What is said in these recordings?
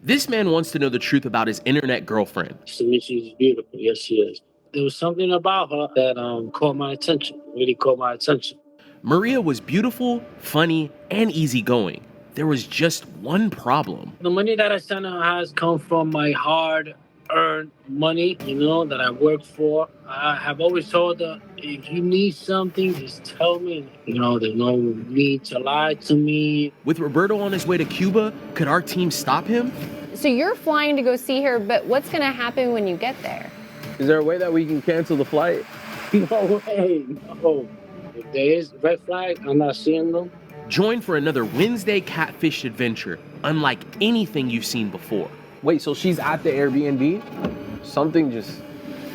This man wants to know the truth about his internet girlfriend. To me, she's beautiful. Yes, she is. There was something about her that caught my attention. Really caught my attention. Maria was beautiful, funny, and easygoing. There was just one problem. The money that I sent her has come from my hard earned money, that I worked for. I have always told her, if you need something, just tell me. There's no need to lie to me. With Roberto on his way to Cuba, could our team stop him? So you're flying to go see her, but what's going to happen when you get there? Is there a way that we can cancel the flight? No way, no. If there is red flag, I'm not seeing them. Join for another Wednesday catfish adventure, unlike anything you've seen before. Wait, so she's at the Airbnb? Something just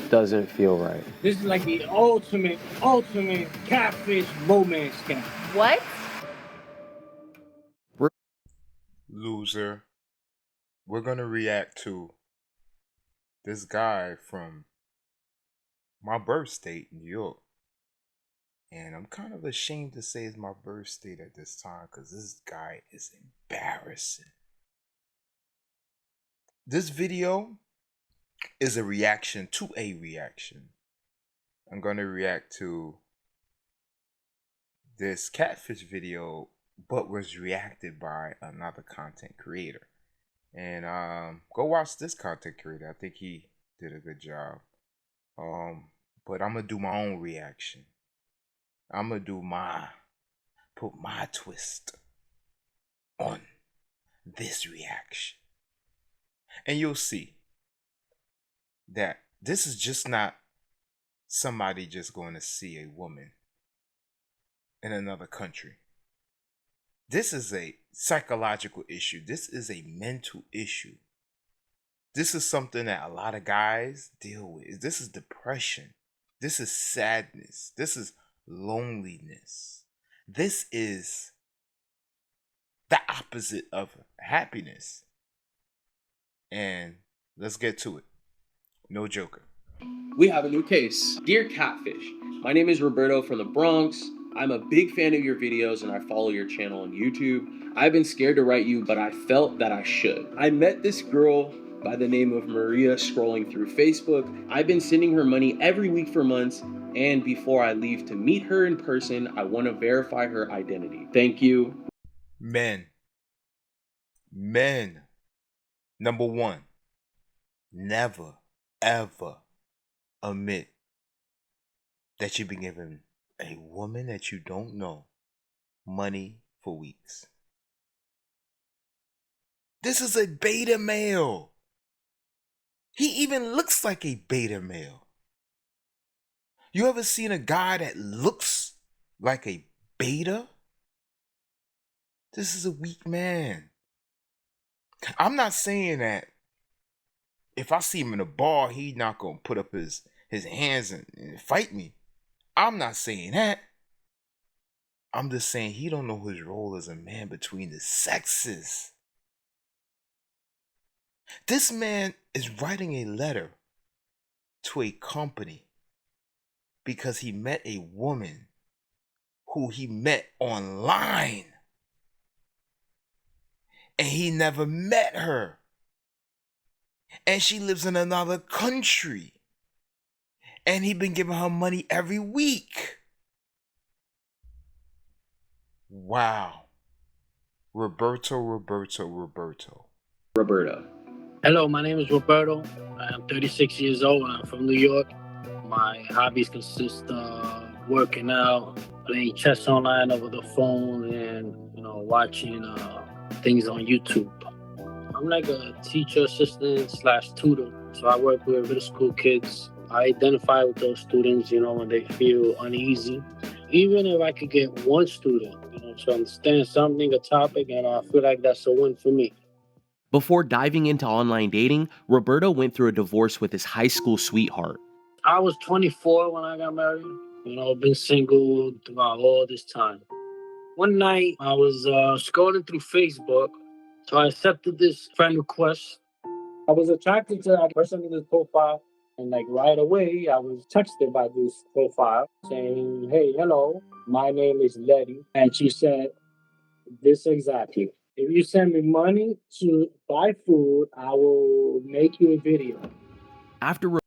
doesn't feel right. This is like the ultimate catfish romance scam. What? Loser. We're gonna react to this guy from my birth state, New York. And I'm kind of ashamed to say it's my birth state at this time because this guy is embarrassing. This video is a reaction to a reaction. I'm going to react to this catfish video, but was reacted by another content creator. And go watch this content creator. I think he did a good job. But I'm going to do my own reaction. I'm going to put my twist on this reaction. And you'll see that this is just not somebody just going to see a woman in another country. This is a psychological issue. This is a mental issue. This is something that a lot of guys deal with. This is depression. This is sadness. This is loneliness. This is the opposite of happiness. And let's get to it. No joker. We have a new case. Dear Catfish, my name is Roberto from the Bronx. I'm a big fan of your videos and I follow your channel on YouTube. I've been scared to write you, but I felt that I should. I met this girl by the name of Maria scrolling through Facebook. I've been sending her money every week for months, and before I leave to meet her in person, I want to verify her identity. Thank you. Men. Number one, never, ever admit that you've been giving a woman that you don't know money for weeks. This is a beta male. He even looks like a beta male. You ever seen a guy that looks like a beta? This is a weak man. I'm not saying that if I see him in a bar, he's not going to put up his hands and fight me. I'm not saying that. I'm just saying he don't know his role as a man between the sexes. This man is writing a letter to a company because he met a woman who he met online. And he never met her. And she lives in another country. And he been giving her money every week. Wow. Roberto. Hello, my name is Roberto. I am 36 years old. I'm from New York. My hobbies consist of working out, playing chess online over the phone, and watching things on YouTube. I'm like a teacher assistant / tutor. So I work with middle school kids. I identify with those students, when they feel uneasy. Even if I could get one student, to understand something, a topic, and I feel like that's a win for me. Before diving into online dating, Roberto went through a divorce with his high school sweetheart. I was 24 when I got married. Been single throughout all this time. One night, I was scrolling through Facebook, so I accepted this friend request. I was attracted to that person in this profile, and right away, I was texted by this profile saying, "Hey, hello, my name is Letty," and she said this exactly: If you send me money to buy food, I will make you a video. After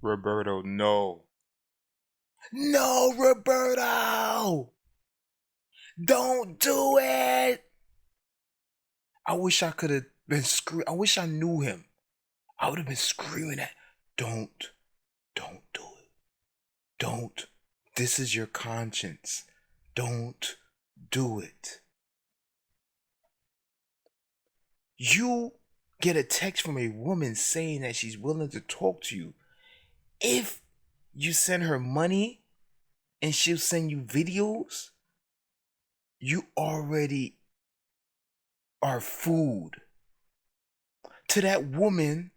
Roberto, no. No, Roberto! Don't do it! I wish I could have been I wish I knew him. I would have been screaming at, don't do it. Don't. This is your conscience. Don't do it. You get a text from a woman saying that she's willing to talk to you. If you send her money and she'll send you videos, you already are food. To that woman,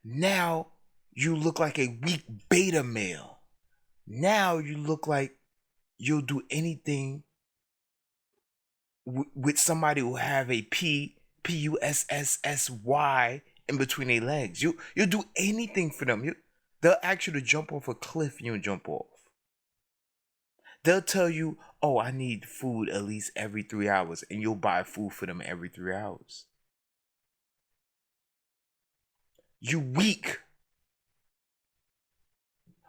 now you look like a weak beta male. Now you look like you'll do anything with somebody who have a P-U-S-S-S-Y in between their legs. You'll do anything for them. They'll ask you to jump off a cliff and you'll jump off. They'll tell you, oh, I need food at least every 3 hours, and you'll buy food for them every 3 hours. You weak.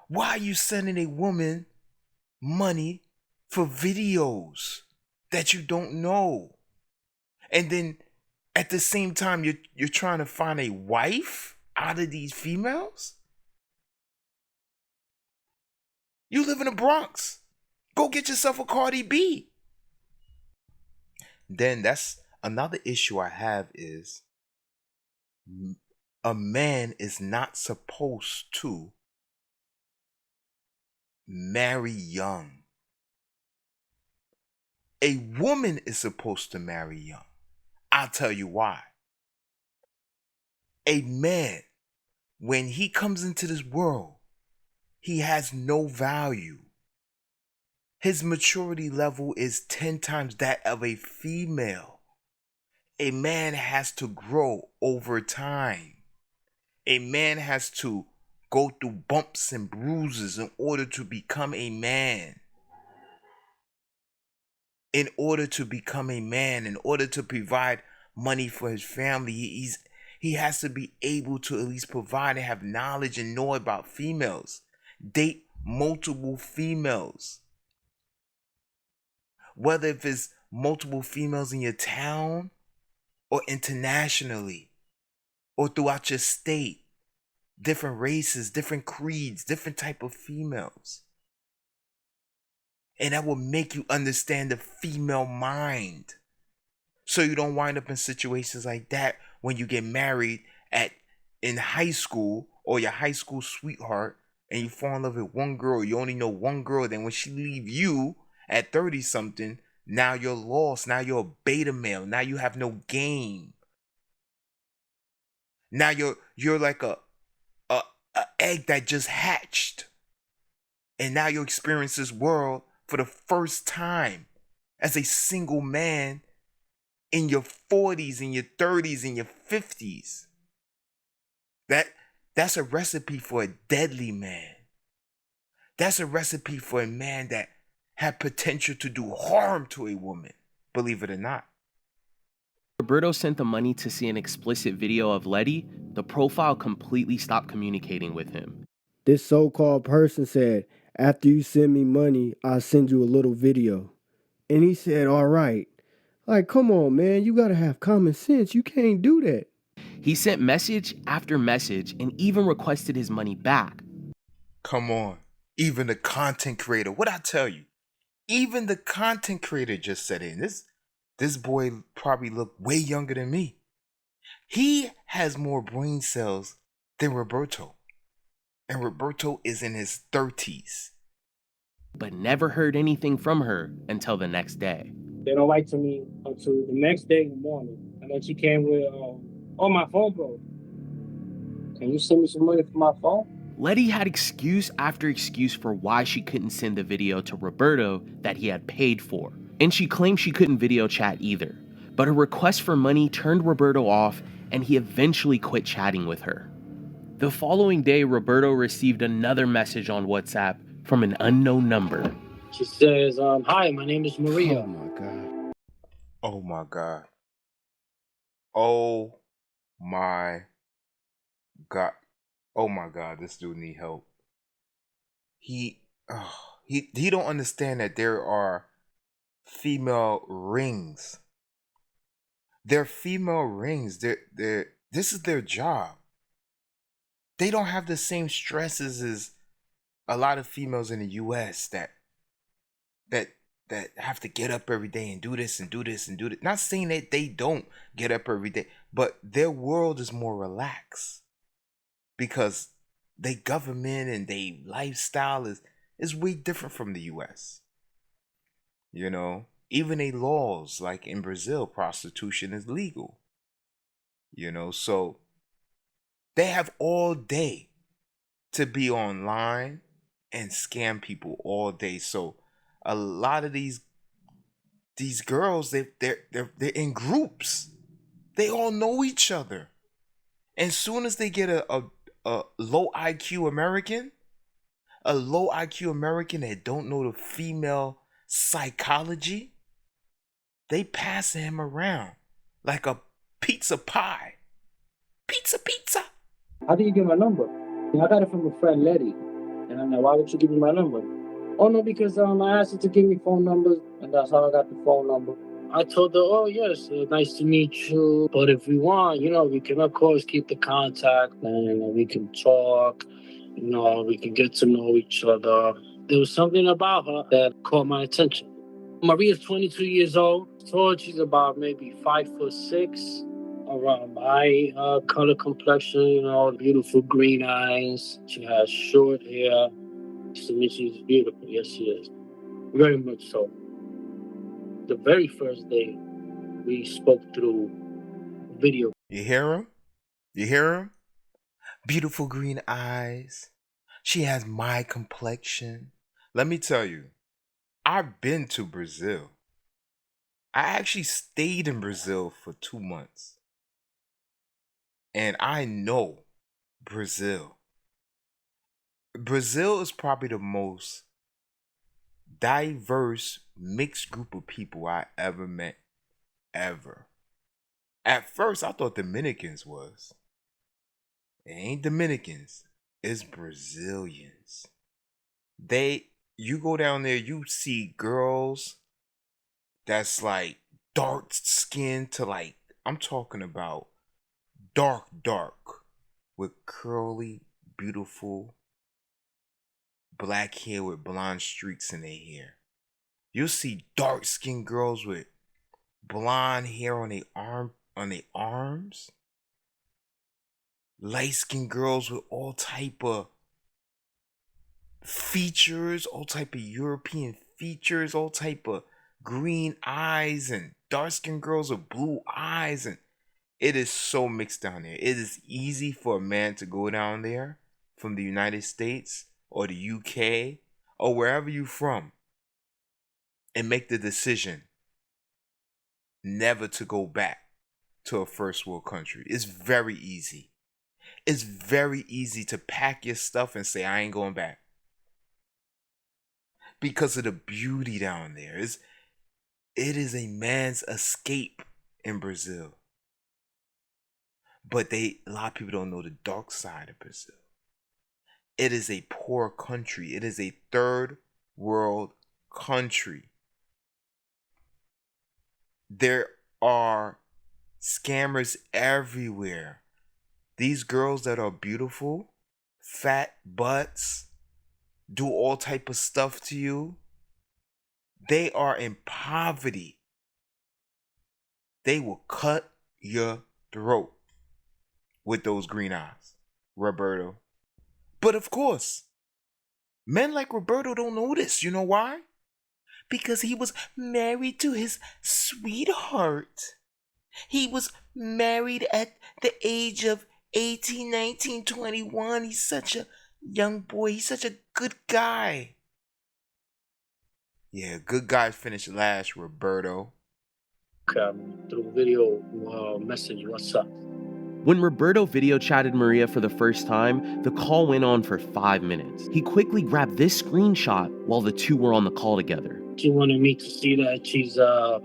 Why are you sending a woman money for videos that you don't know? And then at the same time, you're trying to find a wife out of these females? You live in the Bronx. Go get yourself a Cardi B. Then that's another issue I have is a man is not supposed to marry young. A woman is supposed to marry young. I'll tell you why. A man, when he comes into this world, he has no value. His maturity level is 10 times that of a female. A man has to grow over time. A man has to go through bumps and bruises in order to become a man. In order to become a man, in order to provide money for his family, he has to be able to at least provide and have knowledge and know about females. Date multiple females. Whether if it's multiple females in your town or internationally or throughout your state, different races, different creeds, different type of females. And that will make you understand the female mind. So you don't wind up in situations like that when you get married in high school or your high school sweetheart and you fall in love with one girl, you only know one girl, then when she leave you at 30 something, now you're lost. Now you're a beta male. Now you have no game. Now you're like a egg that just hatched. And now you experience this world for the first time as a single man in your 40s, in your 30s, in your 50s. That's a recipe for a deadly man. That's a recipe for a man that had potential to do harm to a woman, believe it or not. Roberto sent the money to see an explicit video of Letty, the profile completely stopped communicating with him. This so-called person said, after you send me money, I'll send you a little video. And he said, all right. Like, come on, man, you gotta have common sense. You can't do that. He sent message after message and even requested his money back. Come on. Even the content creator. What'd I tell you? Even the content creator just said it. This boy probably looked way younger than me. He has more brain cells than Roberto. And Roberto is in his 30s. But never heard anything from her until the next day. They don't write to me until the next day in the morning. And then she came with, oh, my phone broke. Can you send me some money for my phone? Letty had excuse after excuse for why she couldn't send the video to Roberto that he had paid for. And she claimed she couldn't video chat either. But her request for money turned Roberto off and he eventually quit chatting with her. The following day, Roberto received another message on WhatsApp from an unknown number. She says, hi, my name is Maria. Oh my God. Oh my God. Oh my God. Oh my God, this dude need help. He he don't understand that there are female rings. They're female rings. They're this is their job. They don't have the same stresses as a lot of females in the US that that have to get up every day and do this and do this and do that. Not saying that they don't get up every day, but their world is more relaxed because they government and they lifestyle is way different from the US. You know, even a laws like in Brazil, prostitution is legal. You know, so they have all day to be online and scam people all day. So a lot of these girls, they're in groups. They all know each other. And soon as they get a low IQ American, a low IQ American that don't know the female psychology, they pass him around like a pizza pie. Pizza, pizza. How did you get my number? I got it from a friend, Letty. And I'm like, why would you give me my number? Oh, no, because I asked her to give me phone numbers, and that's how I got the phone number. I told her, oh, yes, nice to meet you. But if we want, we can, of course, keep the contact, and we can talk. We can get to know each other. There was something about her that caught my attention. Maria's 22 years old. So she's about maybe 5'6", around my color complexion, beautiful green eyes. She has short hair. To me, she's beautiful. Yes, she is. Very much so. The very first day, we spoke through video. You hear him? You hear him? Beautiful green eyes. She has my complexion. Let me tell you, I've been to Brazil. I actually stayed in Brazil for 2 months. And I know Brazil. Brazil is probably the most diverse mixed group of people I ever met, ever. At first, I thought Dominicans was. It ain't Dominicans. It's Brazilians. You go down there, you see girls that's like dark skin to like, I'm talking about dark with curly, beautiful black hair with blonde streaks in their hair. You'll see dark skinned girls with blonde hair on their arms. Light skinned girls with all type of features, all type of European features, all type of green eyes, and dark skinned girls with blue eyes, and it is so mixed down there. It is easy for a man to go down there from the United States or the UK or wherever you're from and make the decision never to go back to a first world country. It's very easy. It's very easy to pack your stuff and say, I ain't going back. Because of the beauty down there. It is a man's escape in Brazil. But a lot of people don't know the dark side of Brazil. It is a poor country. It is a third world country. There are scammers everywhere. These girls that are beautiful, fat butts, do all type of stuff to you. They are in poverty. They will cut your throat with those green eyes, Roberto. But of course, men like Roberto don't know this. You know why? Because he was married to his sweetheart. He was married at the age of 18, 19, 21. He's such a young boy. He's such a good guy. Yeah, good guys finish last, Roberto. Through video message, what's up? When Roberto video chatted Maria for the first time, the call went on for 5 minutes. He quickly grabbed this screenshot while the two were on the call together. She wanted me to see that she's, I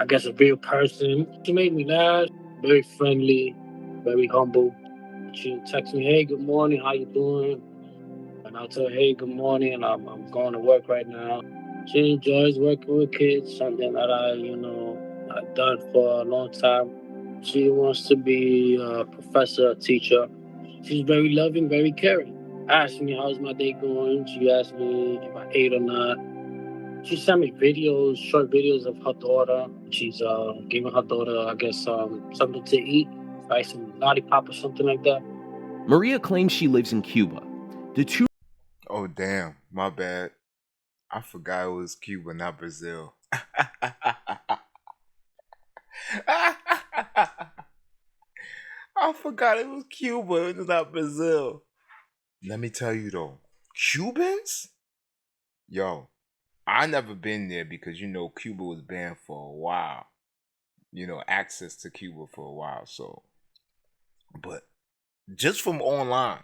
guess, a real person. She made me laugh. very friendly, very humble. She texts me, "Hey, good morning. How you doing?" And I'll tell her, "Hey, good morning. I'm going to work right now." She enjoys working with kids, something that I've done for a long time. She wants to be a professor, a teacher. She's very loving, very caring. Asked me how's my day going. She asked me if I ate or not. She sent me videos, short videos of her daughter. She's giving her daughter, I guess, something to eat, like some lollipop or something like that. Maria claims she lives in Cuba. The two Oh damn, my bad. I forgot it was Cuba, not Brazil. I forgot it was Cuba, it was not Brazil. Let me tell you though, Cubans? Yo, I never been there because Cuba was banned for a while. Access to Cuba for a while. So, but just from online,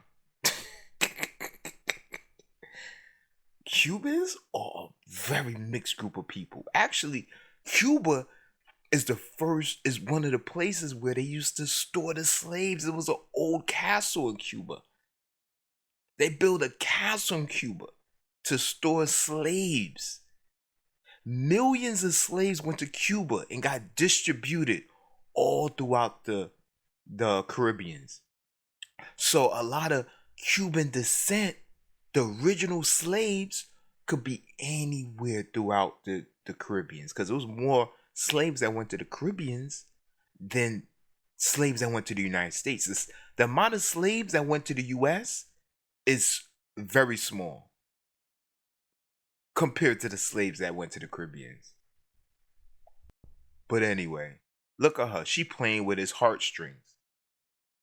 Cubans are a very mixed group of people. Actually, Cuba is one of the places where they used to store the slaves. It was an old castle in Cuba. They built a castle in Cuba to store slaves. Millions of slaves went to Cuba and got distributed all throughout the Caribbeans. So a lot of Cuban descent, the original slaves, could be anywhere throughout the Caribbeans, because there was more slaves that went to the Caribbeans than slaves that went to the United States. The amount of slaves that went to the US is very small compared to the slaves that went to the Caribbeans. But anyway, look at her. She playing with his heartstrings.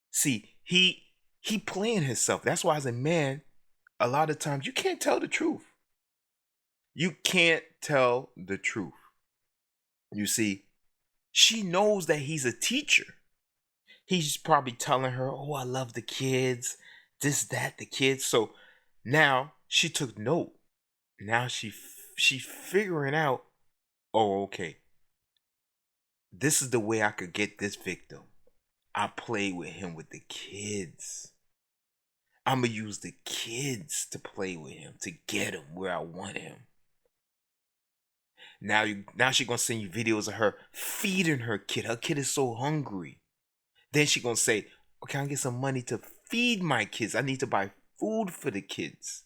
See, he playing himself. That's why as a man, a lot of times you can't tell the truth. You can't tell the truth. You see, she knows that he's a teacher. He's probably telling her, "Oh, I love the kids, this, that, the kids." So now she took note. Now she figuring out, oh, okay, this is the way I could get this victim. I play with him with the kids. I'm going to use the kids to play with him, to get him where I want him. Now she's going to send you videos of her feeding her kid. Her kid is so hungry. Then she's going to say, "Okay, I get some money to feed my kids. I need to buy food for the kids."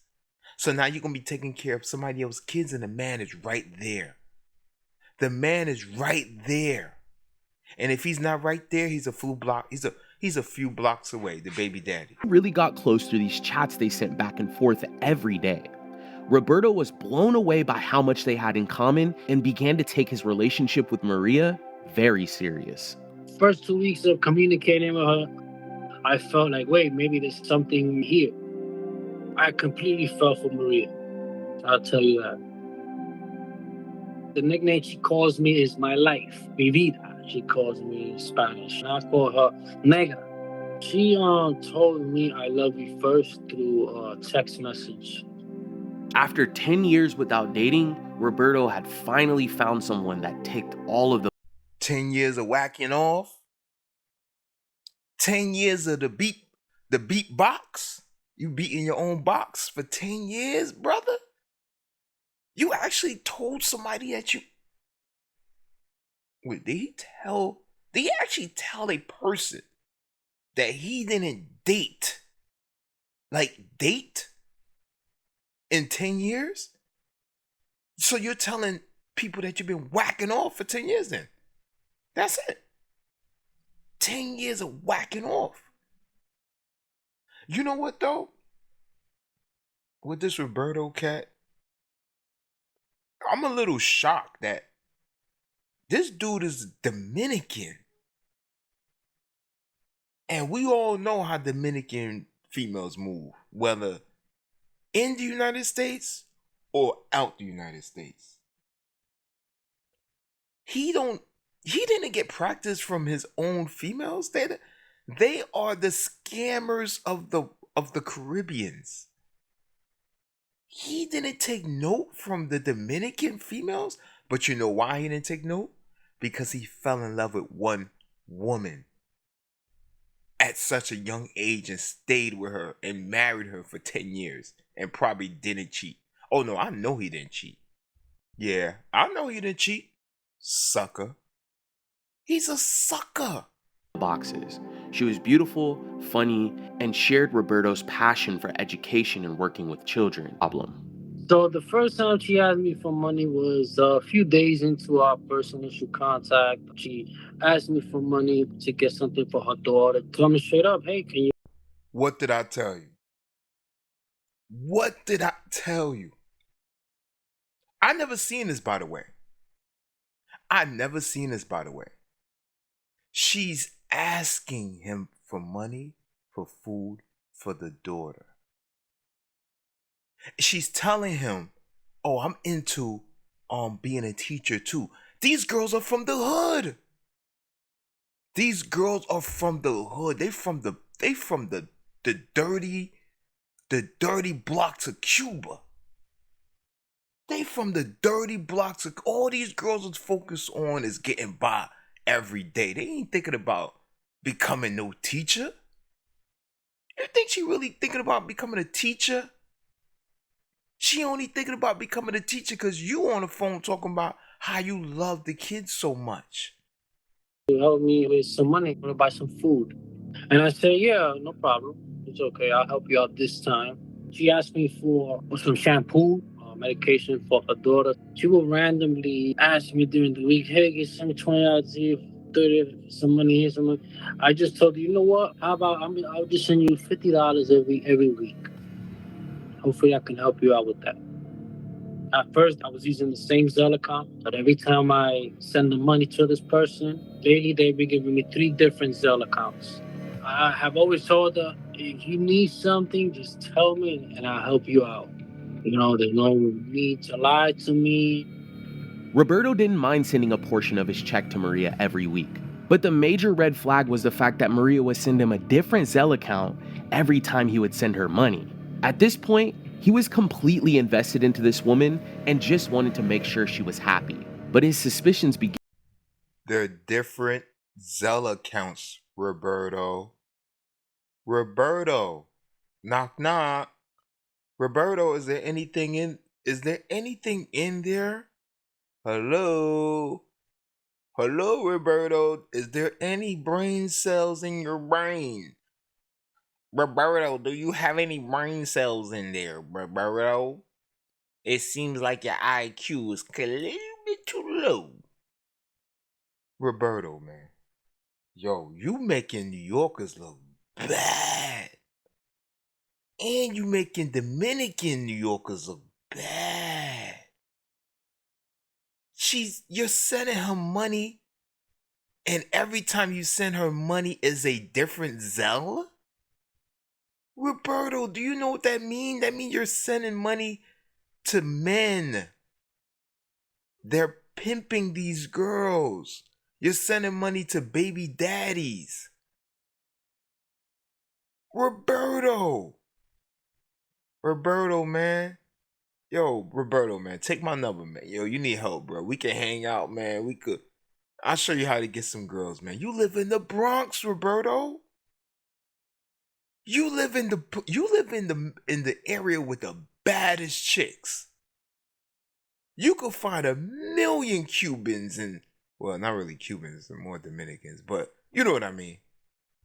So now you're going to be taking care of somebody else's kids, and the man is right there. The man is right there. And if he's not right there, he's a few blocks away, the baby daddy. really got close through these chats they sent back and forth every day. Roberto was blown away by how much they had in common and began to take his relationship with Maria very serious. First 2 weeks of communicating with her, I felt like, wait, maybe there's something here. I completely fell for Maria. I'll tell you that. The nickname she calls me is my life, mi vida. She calls me in Spanish. And I call her Negra. She told me I love you first through a text message. After 10 years without dating, Roberto had finally found someone that ticked all of the 10 years of whacking off. 10 years of the beat box. You beating your own box for 10 years, brother? You actually told somebody that you... Wait, did he actually tell a person that he didn't date? Like, date? In 10 years? So you're telling people that you've been whacking off for 10 years then? That's it. 10 years of whacking off. You know what though? With this Roberto cat, I'm a little shocked that this dude is Dominican. And we all know how Dominican females move, whether in the United States or out the United States. He didn't get practice from his own females. They are the scammers of the Caribbeans. He didn't take note from the Dominican females, but you know why he didn't take note? Because he fell in love with one woman. at such a young age and stayed with her and married her for 10 years and probably didn't cheat. Oh no, I know he didn't cheat. Yeah, I know he didn't cheat. Sucker. He's a sucker. Boxes. She was beautiful, funny, and shared Roberto's passion for education and working with children. So the first time she asked me for money was a few days into our first initial contact. She asked me for money to get something for her daughter. Told me straight up, hey, can you? What did I tell you? What did I tell you? I never seen this, by the way. I never seen this, by the way. She's asking him for money, for food, for the daughter. She's telling him, oh, I'm into being a teacher too. These girls are from the hood. These girls are from the hood. They from the dirty blocks of Cuba. They from the dirty blocks of all these girls is focused on is getting by every day. They ain't thinking about becoming no teacher. You think she really thinking about becoming a teacher? She only thinking about becoming a teacher because you on the phone talking about how you love the kids so much. Help me with some money. I want to buy some food. And I said, yeah, no problem. It's okay. I'll help you out this time. She asked me for some shampoo, medication for her daughter. She will randomly ask me during the week, hey, get some $20 here, 30, some money here, some money. I just told her, you know what? How about I'll just send you $50 every week. Hopefully I can help you out with that. At first, I was using the same Zelle account, but every time I send the money to this person, daily they've been giving me 3 different Zelle accounts. I have always told her, if you need something, just tell me and I'll help you out. You know, there's no need to lie to me. Roberto didn't mind sending a portion of his check to Maria every week. But the major red flag was the fact that Maria would send him a different Zelle account every time he would send her money. At this point, he was completely invested into this woman and just wanted to make sure she was happy. But his suspicions began. They're different Zelle accounts, Roberto. Roberto. Knock knock. Roberto, is there anything in there? Hello? Hello, Roberto. Is there any brain cells in your brain? Roberto, do you have any brain cells in there, Roberto? It seems like your IQ is a little bit too low. Roberto, man. Yo, you making New Yorkers look bad. And you making Dominican New Yorkers look bad. You're sending her money, and every time you send her money is a different Zelle? Roberto, do you know what that means? That means you're sending money to men. They're pimping these girls. You're sending money to baby daddies. Roberto, man. Yo, Roberto, man, take my number, man. Yo, you need help, bro. We can hang out, man. I'll show you how to get some girls, man. You live in the Bronx, Roberto. You live in the area with the baddest chicks. You could find 1,000,000 Cubans and, well, not really Cubans, they're more Dominicans, but you know what I mean.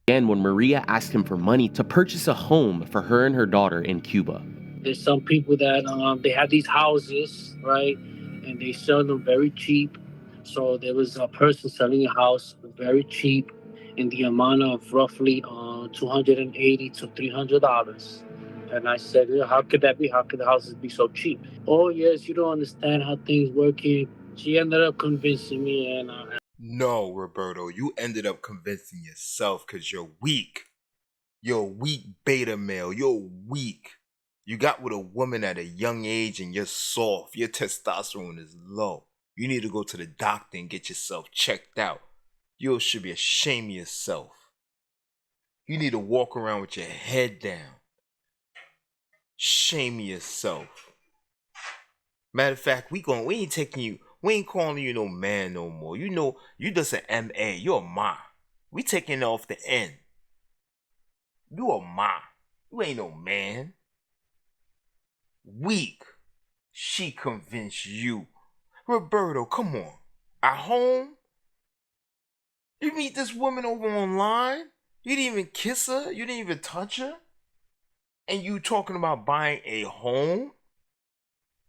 And when Maria asked him for money to purchase a home for her and her daughter in Cuba. There's some people that they have these houses, right? And they sell them very cheap. So there was a person selling a house very cheap in the amount of roughly $280 to $300. And I said, how could that be? How could the houses be so cheap? Oh, yes, you don't understand how things work here. She ended up convincing me, and no, Roberto, you ended up convincing yourself because you're weak. You're a weak beta male. You're weak. You got with a woman at a young age and you're soft. Your testosterone is low. You need to go to the doctor and get yourself checked out. You should be ashamed of yourself. You need to walk around with your head down. Shame yourself. Matter of fact, we ain't calling you no man no more. You know, you just an MA. You're a ma. We taking off the N. You a ma. You ain't no man. Weak. She convinced you. Roberto, come on. At home? You meet this woman over online? You didn't even kiss her? You didn't even touch her? And you talking about buying a home?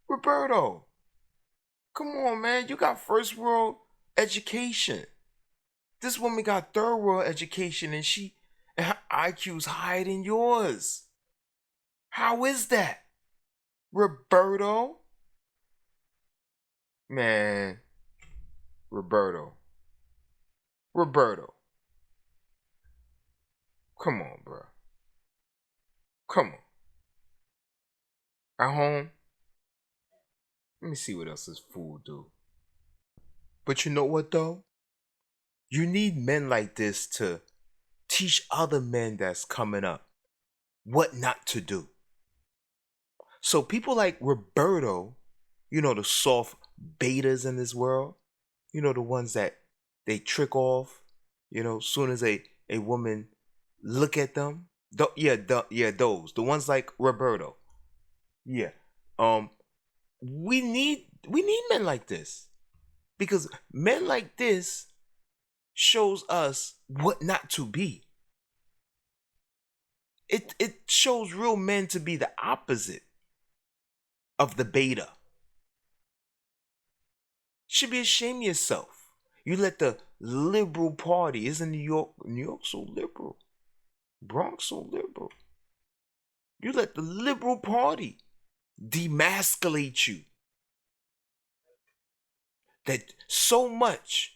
Roberto, come on, man. You got first world education. This woman got third world education and her IQ's higher than yours. How is that? Roberto? Man, Roberto. Come on, bro. Come on. At home? Let me see what else this fool do. But you know what, though? You need men like this to teach other men that's coming up what not to do. So people like Roberto, you know, the soft betas in this world, you know, the ones that they trick off, you know, soon as a woman look at them. Those. The ones like Roberto. Yeah. We need men like this. Because men like this shows us what not to be. It shows real men to be the opposite of the beta. Should be ashamed of yourself. You let the liberal party, isn't New York so liberal? Bronx so liberal. You let the liberal party demasculate you. That so much.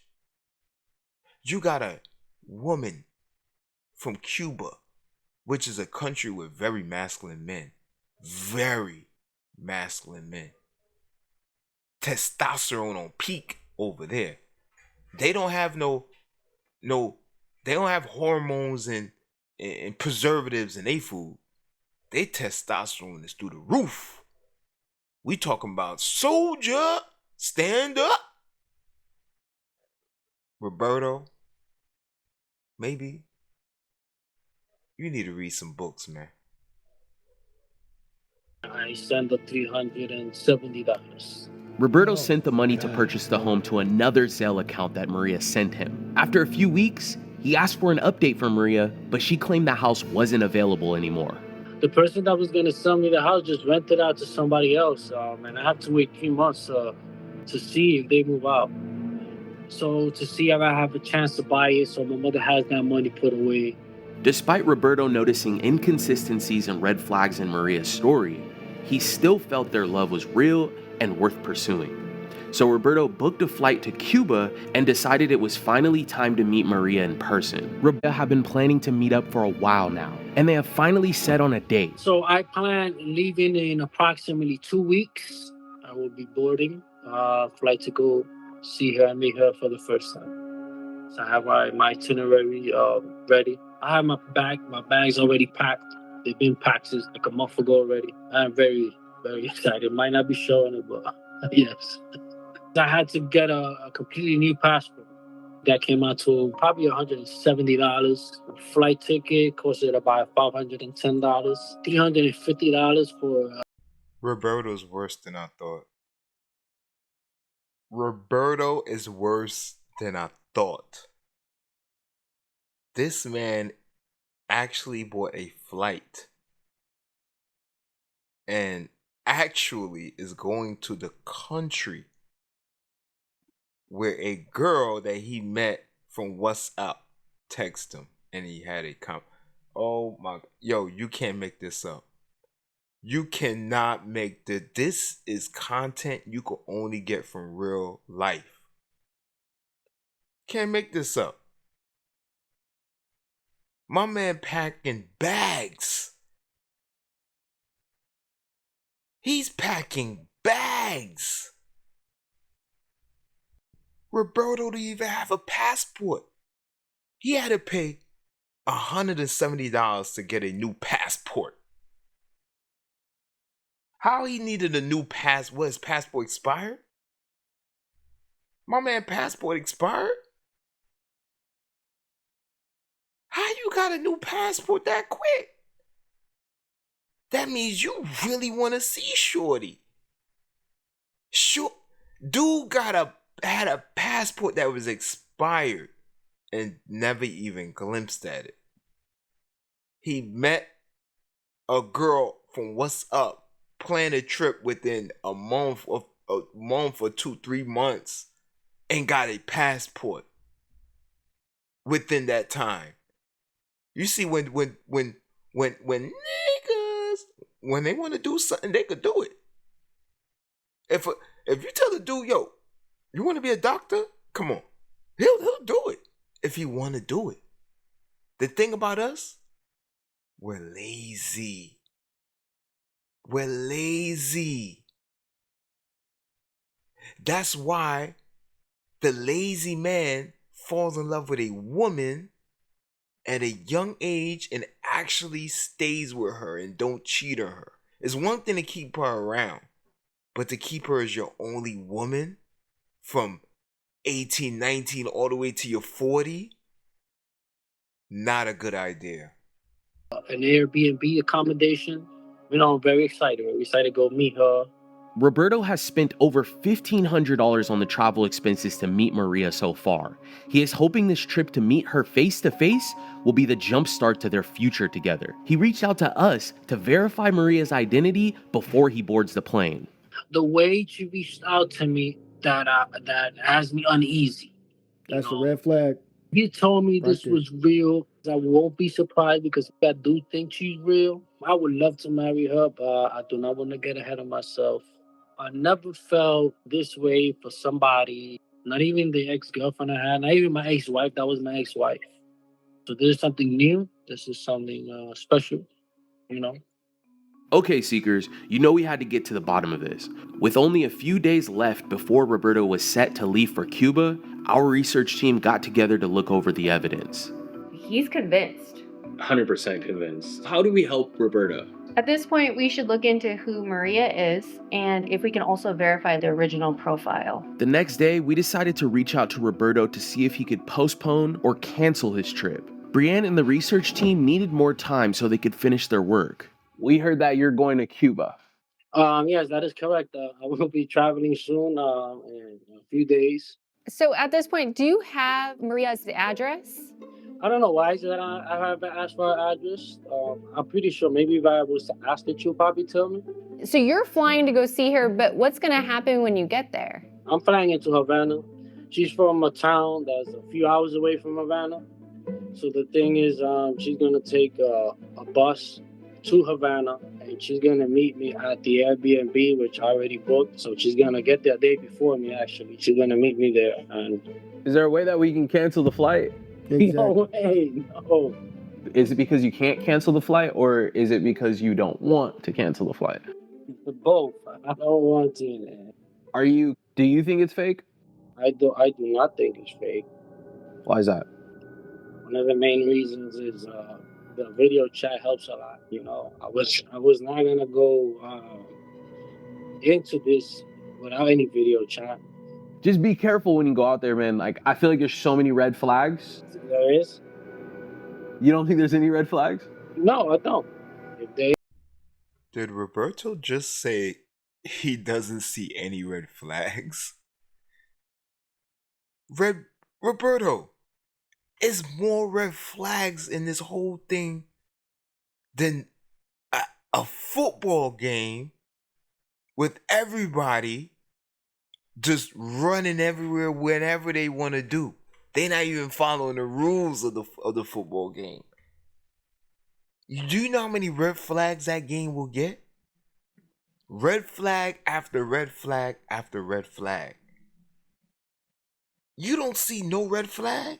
You got a woman from Cuba, which is a country with very masculine men. Very masculine men. Testosterone on peak over there. They don't have they don't have hormones and preservatives in their food. Their testosterone is through the roof. We talking about soldier, stand up. Roberto, maybe you need to read some books, man. I sent the $370. Roberto sent the money to purchase the home to another Zelle account that Maria sent him. After a few weeks, he asked for an update from Maria, but she claimed the house wasn't available anymore. The person that was going to sell me the house just rented out to somebody else, and I have to wait 3 months to see if they move out. So to see if I have a chance to buy it, so my mother has that money put away. Despite Roberto noticing inconsistencies and red flags in Maria's story, he still felt their love was real and worth pursuing. So Roberto booked a flight to Cuba and decided it was finally time to meet Maria in person. Roberto had been planning to meet up for a while now, and they have finally set on a date. So I plan leaving in approximately 2 weeks. I will be boarding flight to go see her and meet her for the first time. So I have my itinerary ready. I have my bag's already packed. They've been packed since like a month ago already. I'm very, very excited. Might not be showing it, but yes. I had to get a completely new passport. That came out to probably $170. Flight ticket costed about $510. $350 for. Roberto's worse than I thought. Roberto is worse than I thought. This man actually bought a flight and actually is going to the country where a girl that he met from WhatsApp texted him and he had a oh my, yo, you can't make this up. You cannot make this is content you can only get from real life. Can't make this up. My man packing bags. He's packing bags. Roberto didn't even have a passport. He had to pay $170 to get a new passport. How he needed a new passport? His passport expired? My man passport expired? How you You got a new passport that quick. That means you really want to see Shorty. Sure, dude had a passport that was expired and never even glimpsed at it. He met a girl from What's Up, planned a trip within a month or 2-3 months, and got a passport within that time. You see, when niggas, when they want to do something, they could do it. If you tell the dude, yo, you want to be a doctor? Come on, he'll do it if he want to do it. The thing about us, we're lazy. We're lazy. That's why the lazy man falls in love with a woman at a young age and actually stays with her and don't cheat on her. It's one thing to keep her around, but to keep her as your only woman from 18, 19 all the way to your 40, not a good idea. An Airbnb accommodation. I'm very excited. We're excited to go meet her. Roberto has spent over $1,500 on the travel expenses to meet Maria so far. He is hoping this trip to meet her face to face will be the jumpstart to their future together. He reached out to us to verify Maria's identity before he boards the plane. The way she reached out to me, that has me uneasy. That's a red flag. He told me Right this there. was real. I won't be surprised because I do think she's real. I would love to marry her, but I do not want to get ahead of myself. I never felt this way for somebody, not even the ex-girlfriend I had, not even my ex-wife. That was my ex-wife. So this is something new. This is something special, you know. Okay, Seekers, you know we had to get to the bottom of this. With only a few days left before Roberto was set to leave for Cuba, our research team got together to look over the evidence. He's convinced. 100% convinced. How do we help Roberto? At this point, we should look into who Maria is and if we can also verify the original profile. The next day, we decided to reach out to Roberto to see if he could postpone or cancel his trip. Brienne and the research team needed more time so they could finish their work. We heard that you're going to Cuba. Yes, that is correct. I will be traveling soon, in a few days. So at this point, do you have Maria's address? I don't know why is that I haven't asked for her address. I'm pretty sure maybe if I was to ask it, she'll probably tell me. So you're flying to go see her, but what's going to happen when you get there? I'm flying into Havana. She's from a town that's a few hours away from Havana. So the thing is, she's going to take a bus to Havana, and she's going to meet me at the Airbnb, which I already booked. So she's going to get there a day before me, actually. She's going to meet me there. And Is there a way that we can cancel the flight? Exactly. no way, no. Is it because you can't cancel the flight, or is it because you don't want to cancel the flight? Both. I don't want to. Do you think it's fake? I do not think it's fake. Why is that? One of the main reasons is the video chat helps a lot. I was not gonna go into this without any video chat. Just be careful when you go out there, man. Like, I feel like there's so many red flags. There is? You don't think there's any red flags? No, I don't. If they Did Roberto just say he doesn't see any red flags? Roberto, is more red flags in this whole thing than a football game with everybody just running everywhere whenever they want to do. They're not even following the rules of the football game. Do you know how many red flags that game will get? Red flag after red flag after red flag. You don't see no red flag?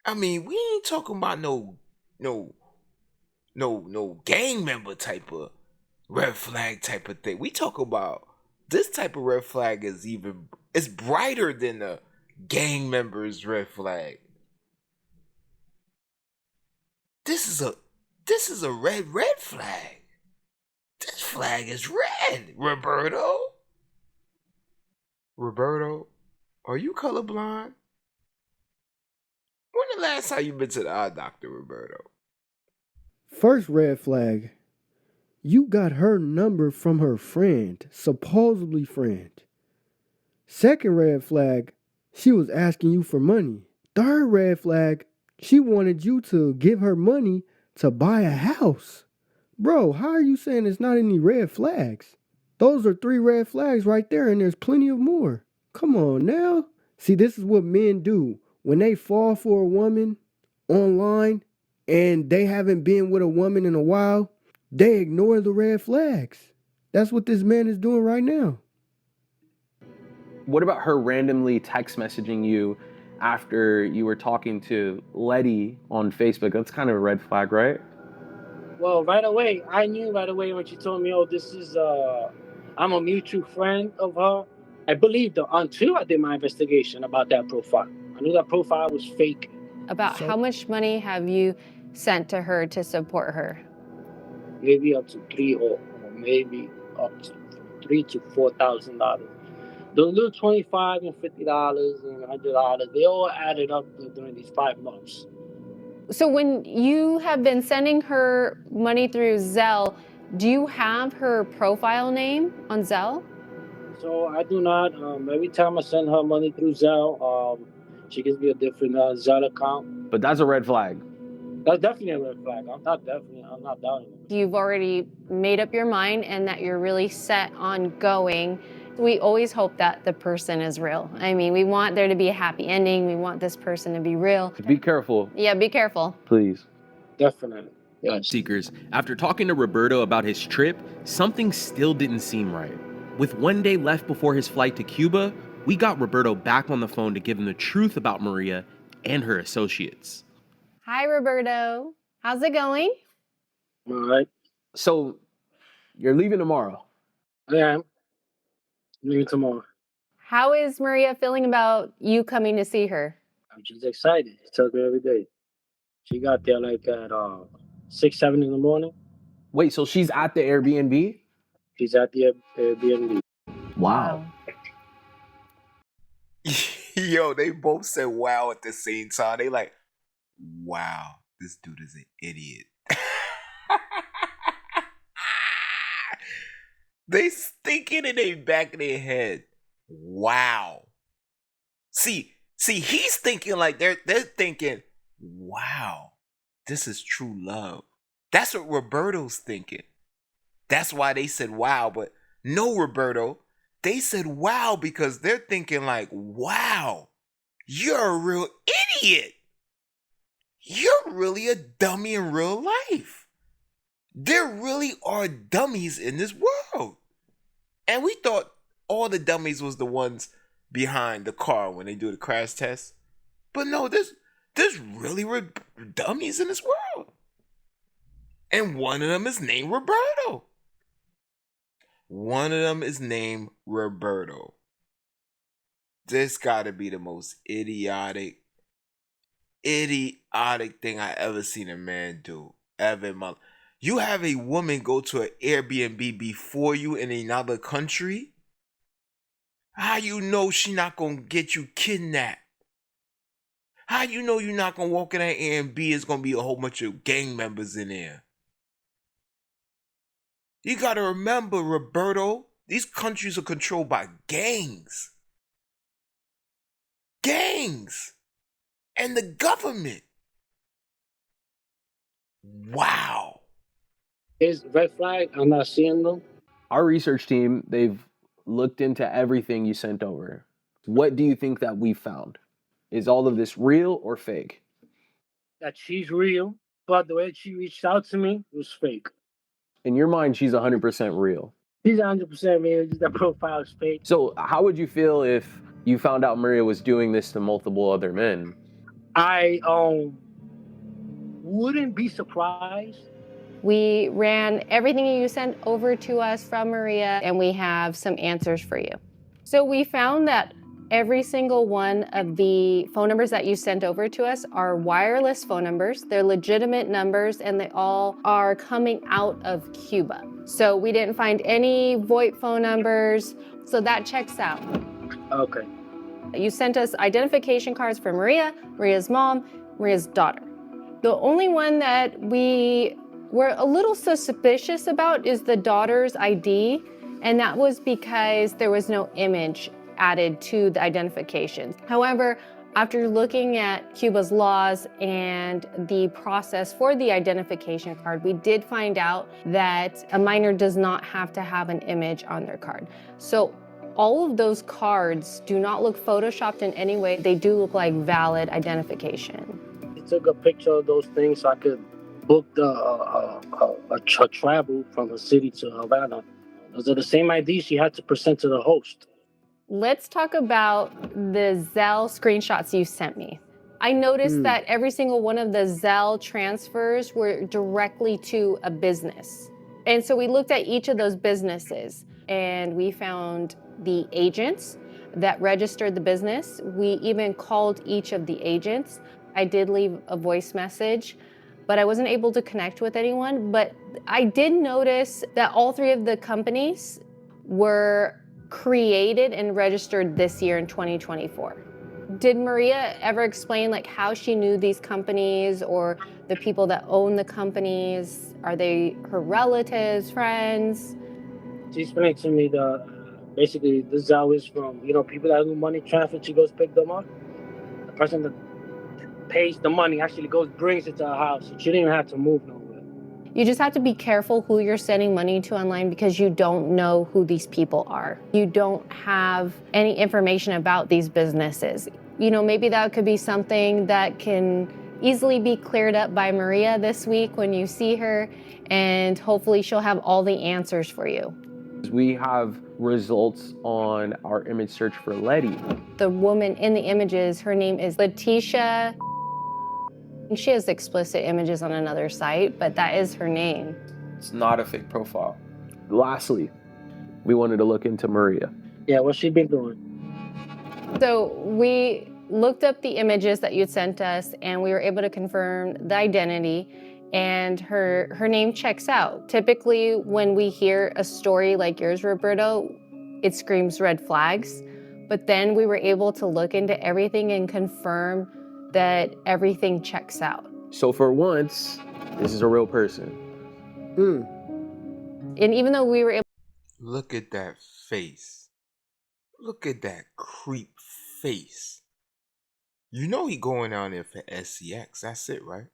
I mean, we ain't talking about no gang member type of red flag type of thing. We talk about this type of red flag it's brighter than the gang member's red flag. This is a red flag. This flag is red, Roberto. Roberto, are you colorblind? When the last time you been to the eye doctor, Roberto? First red flag, you got her number from her friend, supposedly friend. Second red flag, she was asking you for money. Third red flag, she wanted you to give her money to buy a house. Bro, how are you saying there's not any red flags? Those are 3 red flags right there, and there's plenty of more. Come on now. See, this is what men do. When they fall for a woman online and they haven't been with a woman in a while, they ignore the red flags. That's what this man is doing right now. What about her randomly text messaging you after you were talking to Letty on Facebook? That's kind of a red flag, right? Well, right away, I knew right away when she told me, "Oh, this is I'm a mutual friend of her." I believed her until I did my investigation about that profile. I knew that profile was fake. About how much money have you sent to her to support her? Maybe up to or maybe up to $3,000 to $4,000. The little $25 and $50 and $100, they all added up during these 5 months. So when you have been sending her money through Zelle, do you have her profile name on Zelle? So I do not. Every time I send her money through Zelle, she gives me a different Zelle account. But that's a red flag. That's definitely a red flag. I'm not doubting it. You've already made up your mind and that you're really set on going. We always hope that the person is real. I mean, we want there to be a happy ending. We want this person to be real. Be careful. Yeah, be careful. Please. Definitely. Yes. Seekers, after talking to Roberto about his trip, something still didn't seem right. With 1 day left before his flight to Cuba, we got Roberto back on the phone to give him the truth about Maria and her associates. Hi, Roberto. How's it going? All right. So, you're leaving tomorrow? I am. Leaving tomorrow. How is Maria feeling about you coming to see her? I'm just excited. She tells me every day. She got there like at 6, 7 in the morning. Wait, so she's at the Airbnb? She's at the Airbnb. Wow. Yo, they both said wow at the same time. They like, wow, this dude is an idiot. They thinking in the back of their head, wow. See, he's thinking like they're thinking, wow, this is true love. That's what Roberto's thinking. That's why they said wow, but no, Roberto, they said wow because they're thinking like, wow, you're a real idiot. You're really a dummy in real life. There really are dummies in this world. And we thought all the dummies was the ones behind the car when they do the crash test. But no, there's really dummies in this world. And one of them is named Roberto. One of them is named Roberto. This gotta be the most idiotic thing I ever seen a man do ever in my life. You have a woman go to an Airbnb before you in another country? How you know she not gonna get you kidnapped? How you know you're not gonna walk in that Airbnb, it's gonna be a whole bunch of gang members in there? You gotta remember, Roberto, these countries are controlled by gangs. Gangs. And the government. Wow. Is red flag. I'm not seeing them. Our research team, they've looked into everything you sent over. What do you think that we found? Is all of this real or fake? That she's real, but the way she reached out to me was fake. In your mind, she's 100% real. She's 100% real. Just that profile is fake. So how would you feel if you found out Maria was doing this to multiple other men? I wouldn't be surprised. We ran everything you sent over to us from Maria, and we have some answers for you. So we found that every single one of the phone numbers that you sent over to us are wireless phone numbers. They're legitimate numbers, and they all are coming out of Cuba. So we didn't find any VoIP phone numbers, so that checks out. Okay. You sent us identification cards for Maria, Maria's mom. Maria's daughter. The only one that we were a little suspicious about is the daughter's ID, and that was because there was no image added to the identification. However, after looking at Cuba's laws and the process for the identification card, we did find out that a minor does not have to have an image on their card. So all of those cards do not look photoshopped in any way. They do look like valid identification. He took a picture of those things so I could book a travel from a city to Havana. Those are the same IDs she had to present to the host. Let's talk about the Zelle screenshots you sent me. I noticed that every single one of the Zelle transfers were directly to a business. And so we looked at each of those businesses and we found the agents that registered the business. We even called each of the agents. I did leave a voice message, but I wasn't able to connect with anyone. But I did notice that all three of the companies were created and registered this year in 2024. Did Maria ever explain like how she knew these companies or the people that own the companies? Are they her relatives, friends? She explained to me that basically this Zelle is from, people that do money transfer. She goes pick them up. The person that pays the money actually brings it to her house. She didn't even have to move nowhere. You just have to be careful who you're sending money to online because you don't know who these people are. You don't have any information about these businesses. Maybe that could be something that can easily be cleared up by Maria this week when you see her, and hopefully she'll have all the answers for you. We have results on our image search for Letty. The woman in the images, her name is Letitia. She has explicit images on another site, but that is her name. It's not a fake profile. Lastly, we wanted to look into Maria. Yeah, what's she been doing? So we looked up the images that you'd sent us and we were able to confirm the identity, and her name checks out. Typically when we hear a story like yours, Roberto, it screams red flags, but then we were able to look into everything and confirm that everything checks out. So for once, this is a real person. And even though we were able... Look at that face. Look at that creep face. You know he going out there for SCX. That's it, right?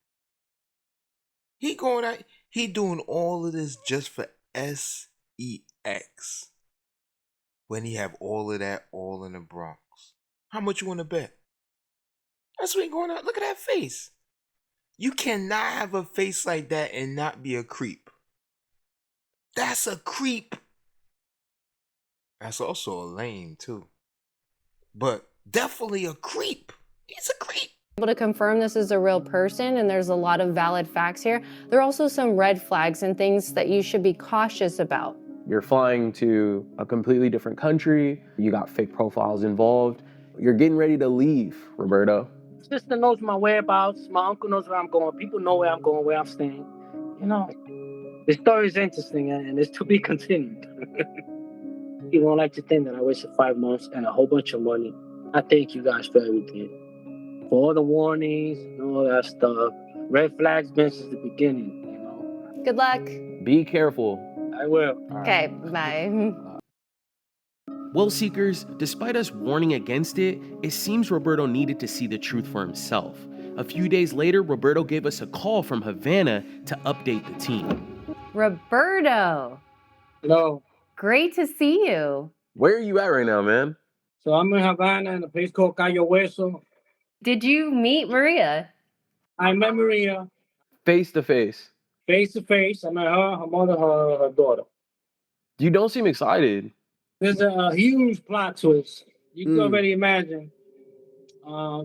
He going out, he doing all of this just for SEX. When he have all of that all in the Bronx. How much you want to bet? That's what he going out. Look at that face. You cannot have a face like that and not be a creep. That's a creep. That's also a lame too. But definitely a creep. He's a creep. Able to confirm this is a real person and there's a lot of valid facts here. There are also some red flags and things that you should be cautious about. You're flying to a completely different country. You got fake profiles involved. You're getting ready to leave, Roberto. Sister knows my whereabouts. My uncle knows where I'm going. People know where I'm going, where I'm staying. The story is interesting and it's to be continued. You don't like to think that I wasted 5 months and a whole bunch of money. I thank you guys for everything. For all the warnings and all that stuff. Red flags been since the beginning, Good luck. Be careful. I will. Okay, bye. Well, Seekers, despite us warning against it, it seems Roberto needed to see the truth for himself. A few days later, Roberto gave us a call from Havana to update the team. Roberto. Hello. Great to see you. Where are you at right now, man? So I'm in Havana in a place called Cayo Hueso. Did you meet Maria? I met Maria Face to face. face to face. I met her mother, her daughter. You don't seem excited. There's a huge plot twist. You can already imagine.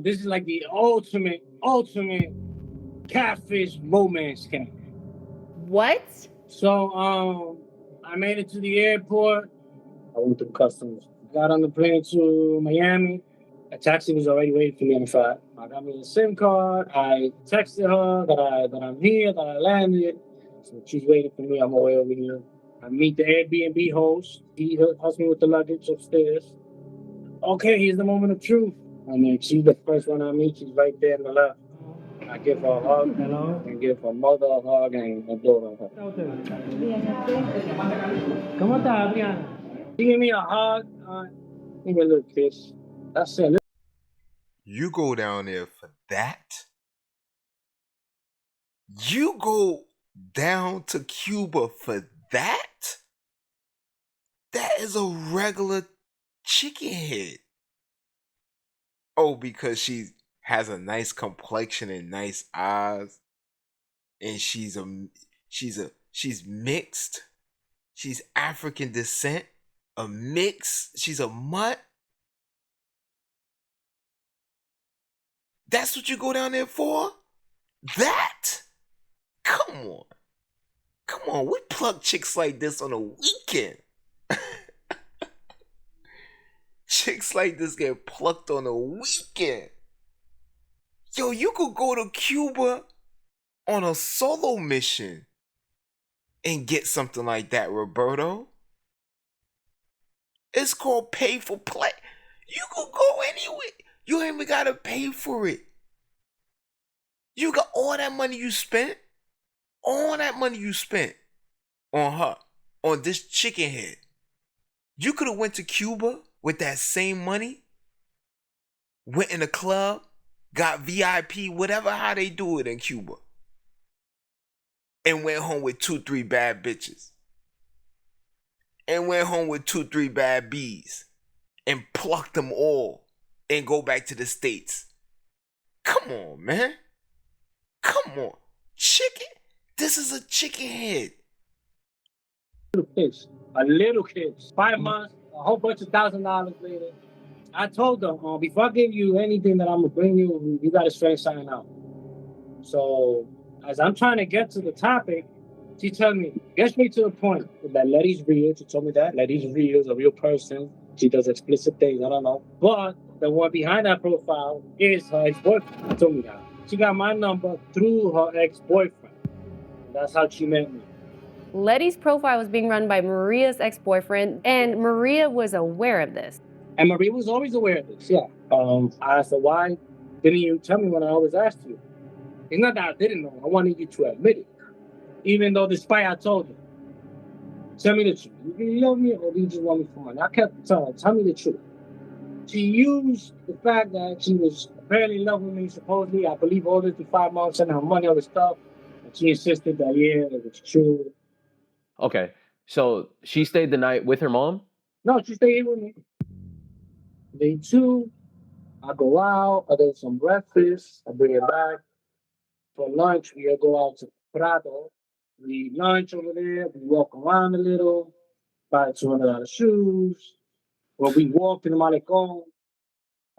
This is like the ultimate catfish romance scam. What? So I made it to the airport. I went through customs. Got on the plane to Miami. A taxi was already waiting for me on the side. I got me a SIM card. I texted her that I'm here, that I landed. So she's waiting for me on my way over here. I meet the Airbnb host. He helps me with the luggage upstairs. Okay, here's the moment of truth. I mean, she's the first one I meet. She's right there on the left. I give her a hug, and give her mother a hug and a daughter a hug. ¿Cómo estás, Adriana? You give me a hug, give me a little kiss. That's it. You go down there for that? You go down to Cuba for that? That is a regular chicken head. Oh, because she has a nice complexion and nice eyes, and she's mixed. She's African descent, a mix. She's a mutt. That's what you go down there for? That? Come on. Come on, we plug chicks like this on a weekend. Chicks like this get plucked on a weekend. Yo, you could go to Cuba on a solo mission and get something like that, Roberto. It's called pay for play. You could go anywhere. You ain't even gotta pay for it. You got all that money you spent. All that money you spent on her, on this chicken head. You could have went to Cuba with that same money, went in a club, got VIP, whatever how they do it in Cuba, and went home with 2-3 bad bitches. And went home with 2-3 bad bees. And plucked them all. And go back to the States. Come on, man. Come on. Chicken? This is a chicken head. A little kids. 5 months, a whole bunch of $1,000 later. I told them, before I give you anything that I'm gonna bring you, you gotta straight sign out. So as I'm trying to get to the topic, she told me, get me to the point that Letty's real. She told me that Letty's real, is a real person. She does explicit things, I don't know. But the one behind that profile is her ex-boyfriend. She told me that. She got my number through her ex-boyfriend. That's how she met me. Letty's profile was being run by Maria's ex-boyfriend, and Maria was aware of this. And Maria was always aware of this, yeah. I asked her, why didn't you tell me when I always asked you? It's not that I didn't know. I wanted you to admit it. Even though despite I told her, tell me the truth. You love me or do you just want me for money? I kept telling her, tell me the truth. She used the fact that she was apparently in love with me, supposedly. I believe all this for 5 months, sending her money, all this stuff. And she insisted that, yeah, it was true. Okay, so she stayed the night with her mom? No, she stayed here with me. Day 2, I go out, I get some breakfast, I bring it back. For lunch, we go out to Prado. We eat lunch over there, we walk around a little, buy $200 shoes. When we walked in the Malecon,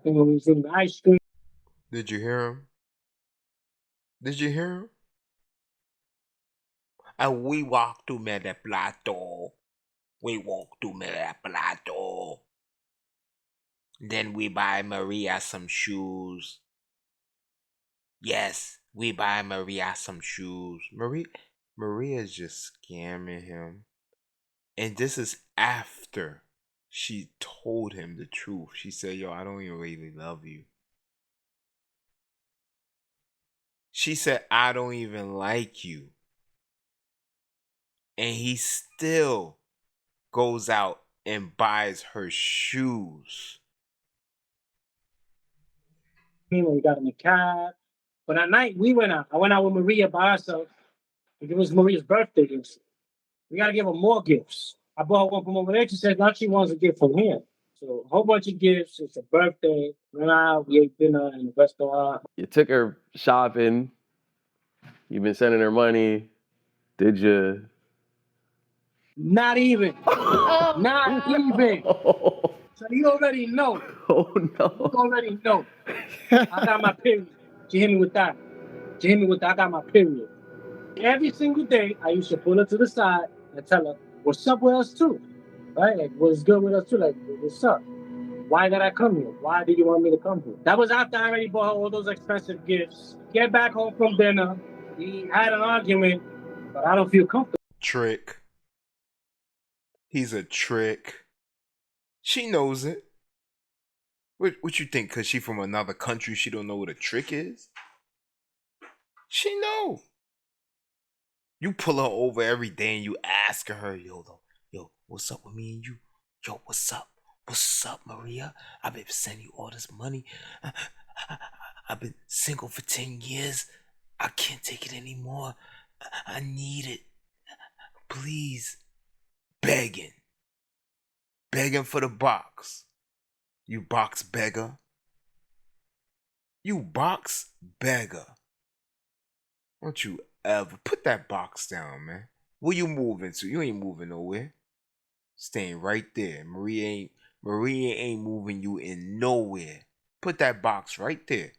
and when we was eating the ice cream. Did you hear him? Did you hear him? And we walked to Mede Plateau. We walked to Mede Plateau. Then we buy Maria some shoes. Yes, we buy Maria some shoes. Maria's just scamming him. And this is after she told him the truth. She said, yo, I don't even really love you. She said, I don't even like you. And he still goes out and buys her shoes. When we got in the cab. But at night, we went out. I went out with Maria by herself. It was Maria's birthday. We got to give her more gifts. I bought one from over there. She said now she wants a gift from him. So a whole bunch of gifts. It's a birthday. Went out. We ate dinner in the restaurant. You took her shopping. You've been sending her money. Did you? Not even. Not even. So you already know. Oh, no. You already know. I got my period. She hit me with that. I got my period. Every single day, I used to pull her to the side and tell her, what's up with us too? Right? Like, what's good with us too? Like, what's up? Why did I come here? Why did you want me to come here? That was after I already bought her all those expensive gifts. Get back home from dinner. We had an argument, but I don't feel comfortable. Trick. He's a trick. She knows it. What you think? Because she from another country, she don't know what a trick is? She know. You pull her over every day and you ask her, yo, what's up with me and you? Yo, what's up? What's up, Maria? I've been sending you all this money. I've been single for 10 years. I can't take it anymore. I need it. Please. Begging. Begging for the box. You box beggar. You box beggar. Don't you ever put that box down, man. Where you moving to? You ain't moving nowhere. Staying right there. Maria ain't moving you in nowhere. Put that box right there.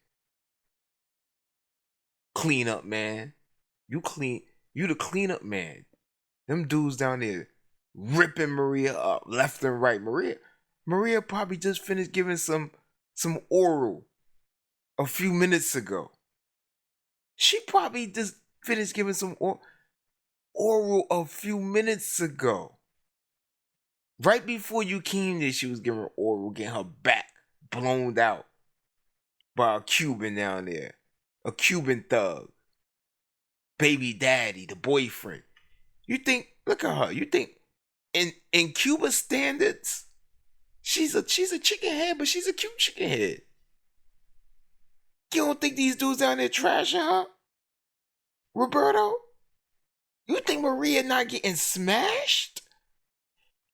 Clean up, man. You the cleanup man. Them dudes down there ripping Maria up left and right. Maria probably just finished giving some oral a few minutes ago. She probably just finished giving some oral a few minutes ago. Right before you came there, she was giving oral, getting her back blown out by a Cuban down there. A Cuban thug. Baby daddy, the boyfriend. You think, look at her, you think in Cuba standards, she's a chicken head, but she's a cute chicken head. You don't think these dudes down there trashing her? Roberto? You think Maria not getting smashed?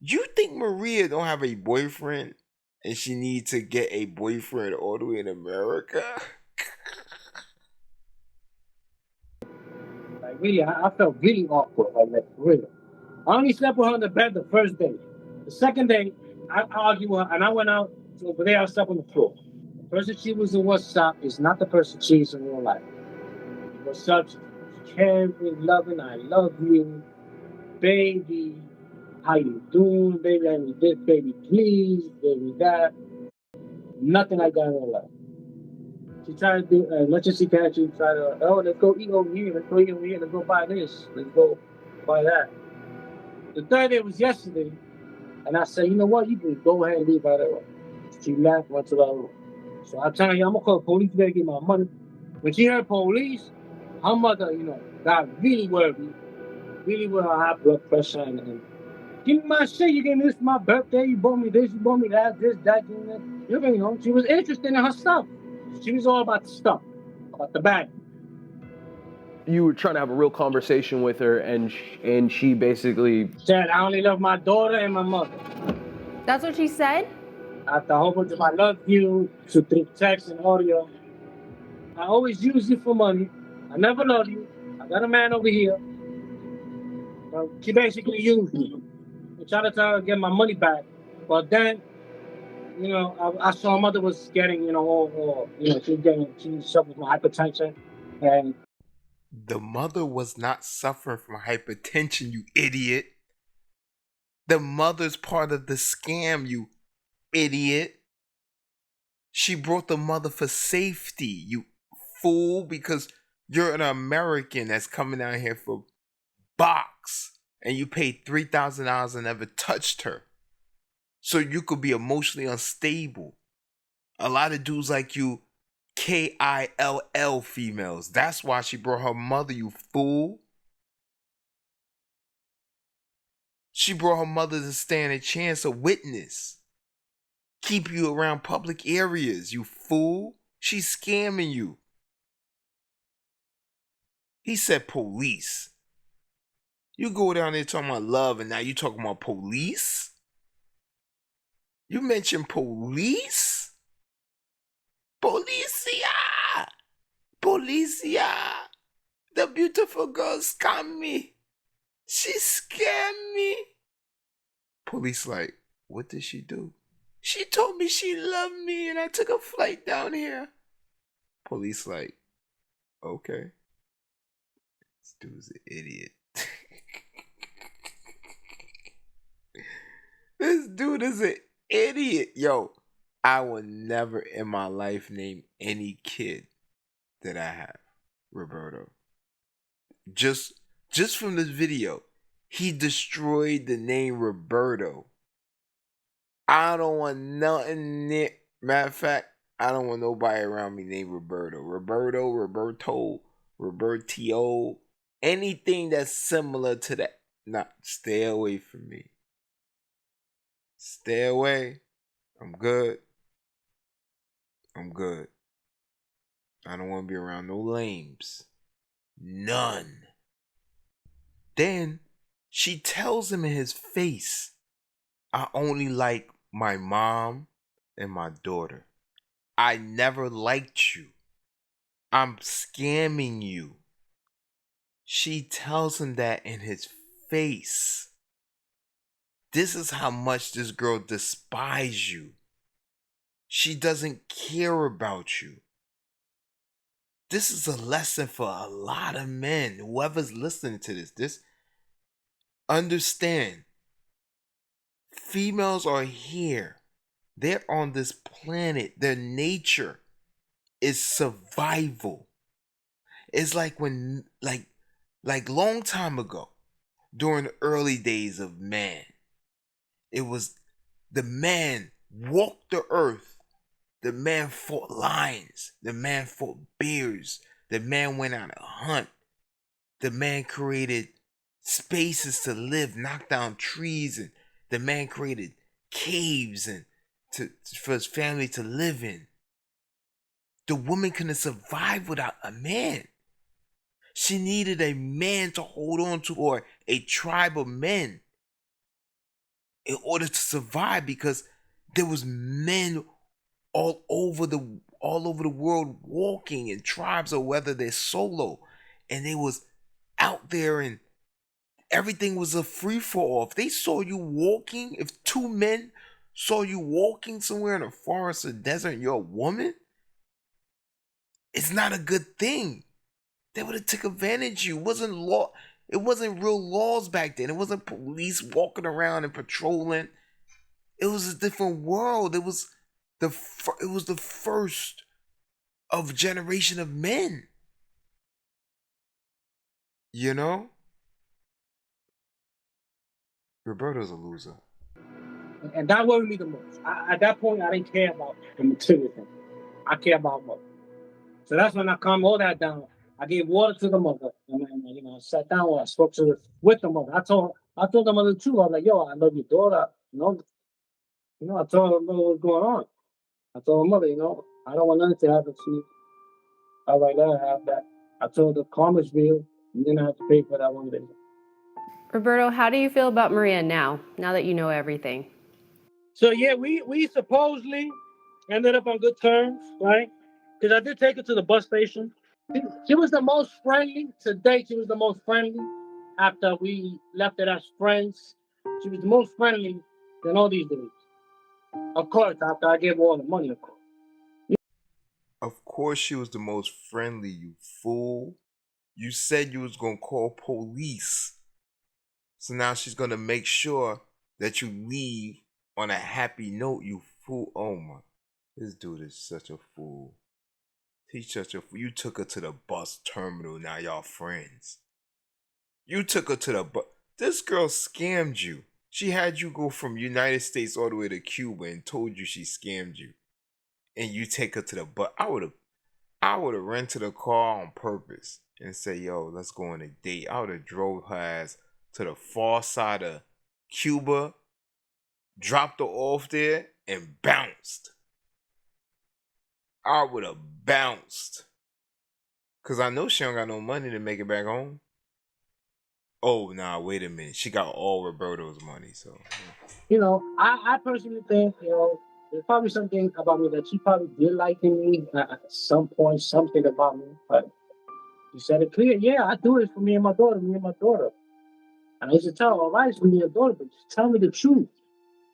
You think Maria don't have a boyfriend and she needs to get a boyfriend all the way in America? Like really, I felt really awkward. Like really. I only slept with her in the bed the first day. The second day, I argued with her and I went out over there. I slept on the floor. The person she was in WhatsApp is not the person she is in real life. WhatsApp, she's caring, loving. I love you, baby. How you doing, baby? I need this, baby, please, baby, that. Nothing like that in real life. She tried to do as much as she can. She tried to, oh, let's go eat over here. Let's go eat over here. Let's go buy this. Let's go buy that. The third day was yesterday. And I said, you know what? You can go ahead and leave right away. She left, went to the other room. So I'm telling you, I'm going to call the police today to get my money. When she heard police, her mother, got really worried. Really with her high blood pressure. And give me my shit. You gave me this for my birthday. You bought me this. You bought me that. This, that, and that. She was interested in her stuff. She was all about the stuff, about the bag. You were trying to have a real conversation with her, and she basically said, I only love my daughter and my mother. That's what she said? After a whole bunch of I love you, to through text and audio. I always use you for money. I never love you. I got a man over here. So she basically used me. I tried to tell her to get my money back. But then, I saw her mother was getting, she was suffering from hypertension. And The mother was not suffering from hypertension, you idiot. The mother's part of the scam, you idiot. She brought the mother for safety, you fool, because you're an American that's coming out here for box and you paid $3,000 and never touched her. So you could be emotionally unstable. A lot of dudes like you, KILL females. That's why she brought her mother, you fool. She brought her mother to stand a chance, a witness. Keep you around public areas, you fool. She's scamming you. He said police. You go down there talking about love and now you talking about police? You mentioned police? Policia! Policia! The beautiful girl scammed me. She scammed me. Police like, what did she do? She told me she loved me and I took a flight down here. Police like, okay. This dude's an idiot. This dude is an idiot. Yo, I will never in my life name any kid that I have Roberto. Just from this video, he destroyed the name Roberto. I don't want nothing near. Matter of fact, I don't want nobody around me named Roberto. Roberto, Robertio, anything that's similar to that. Nah, stay away from me. Stay away. I'm good. I'm good. I don't want to be around no lames. None. Then she tells him in his face, I only like my mom and my daughter. I never liked you. I'm scamming you. She tells him that in his face. This is how much this girl despises you. She doesn't care about you. This is a lesson for a lot of men. Whoever's listening to this understand. Females are here. They're on this planet. Their nature is survival. It's like when, like long time ago, during the early days of man, it was the man walked the earth. The man fought lions. The man fought bears. The man went on a hunt. The man created spaces to live, knocked down trees, and the man created caves and for his family to live in. The woman couldn't survive without a man. She needed a man to hold on to, or a tribe of men, in order to survive, because there was men all over the world walking in tribes, or whether they're solo, and they was out there, and everything was a free for all. If they saw you walking, if two men saw you walking somewhere in a forest or desert and you're a woman, it's not a good thing. They would have took advantage of you. It wasn't real laws back then. It wasn't police walking around and patrolling. It was a different world. It was the first of a generation of men. You know? Roberto's a loser. And that worried me the most. At that point, I didn't care about the material thing. I care about mother. So that's when I calmed all that down. I gave water to the mother, and I sat down and I spoke with the mother. I told the mother the truth. I was like, "Yo, I love your daughter." I told her what was going on. I told her mother, I don't want nothing to happen to you. I was like, let her have that. I told her karma's real. You're gonna have to pay for that one day. Roberto, how do you feel about Maria now that you know everything? So yeah, we supposedly ended up on good terms, right? Because I did take her to the bus station. She was the most friendly to date. She was the most friendly after we left it as friends. She was the most friendly than all these dudes. Of course, after I gave her all the money, of course. Of course she was the most friendly, you fool. You said you was gonna call police. So now she's gonna make sure that you leave on a happy note, you fool. Oh my. This dude is such a fool. He's such a fool. You took her to the bus terminal, now y'all friends. You took her to the bus. This girl scammed you. She had you go from United States all the way to Cuba and told you she scammed you. And you take her to the bus. I would have rented a car on purpose and say, yo, let's go on a date. I would have drove her ass to the far side of Cuba, dropped her off there, and bounced. I would have bounced. Because I know she don't got no money to make it back home. Oh, nah, wait a minute. She got all Roberto's money, so. Yeah. I personally think, there's probably something about me that she probably did like in me at some point, something about me. But she said it clear, yeah, I do it for me and my daughter, And I used to tell her, all right, it's me and your daughter, but just tell me the truth.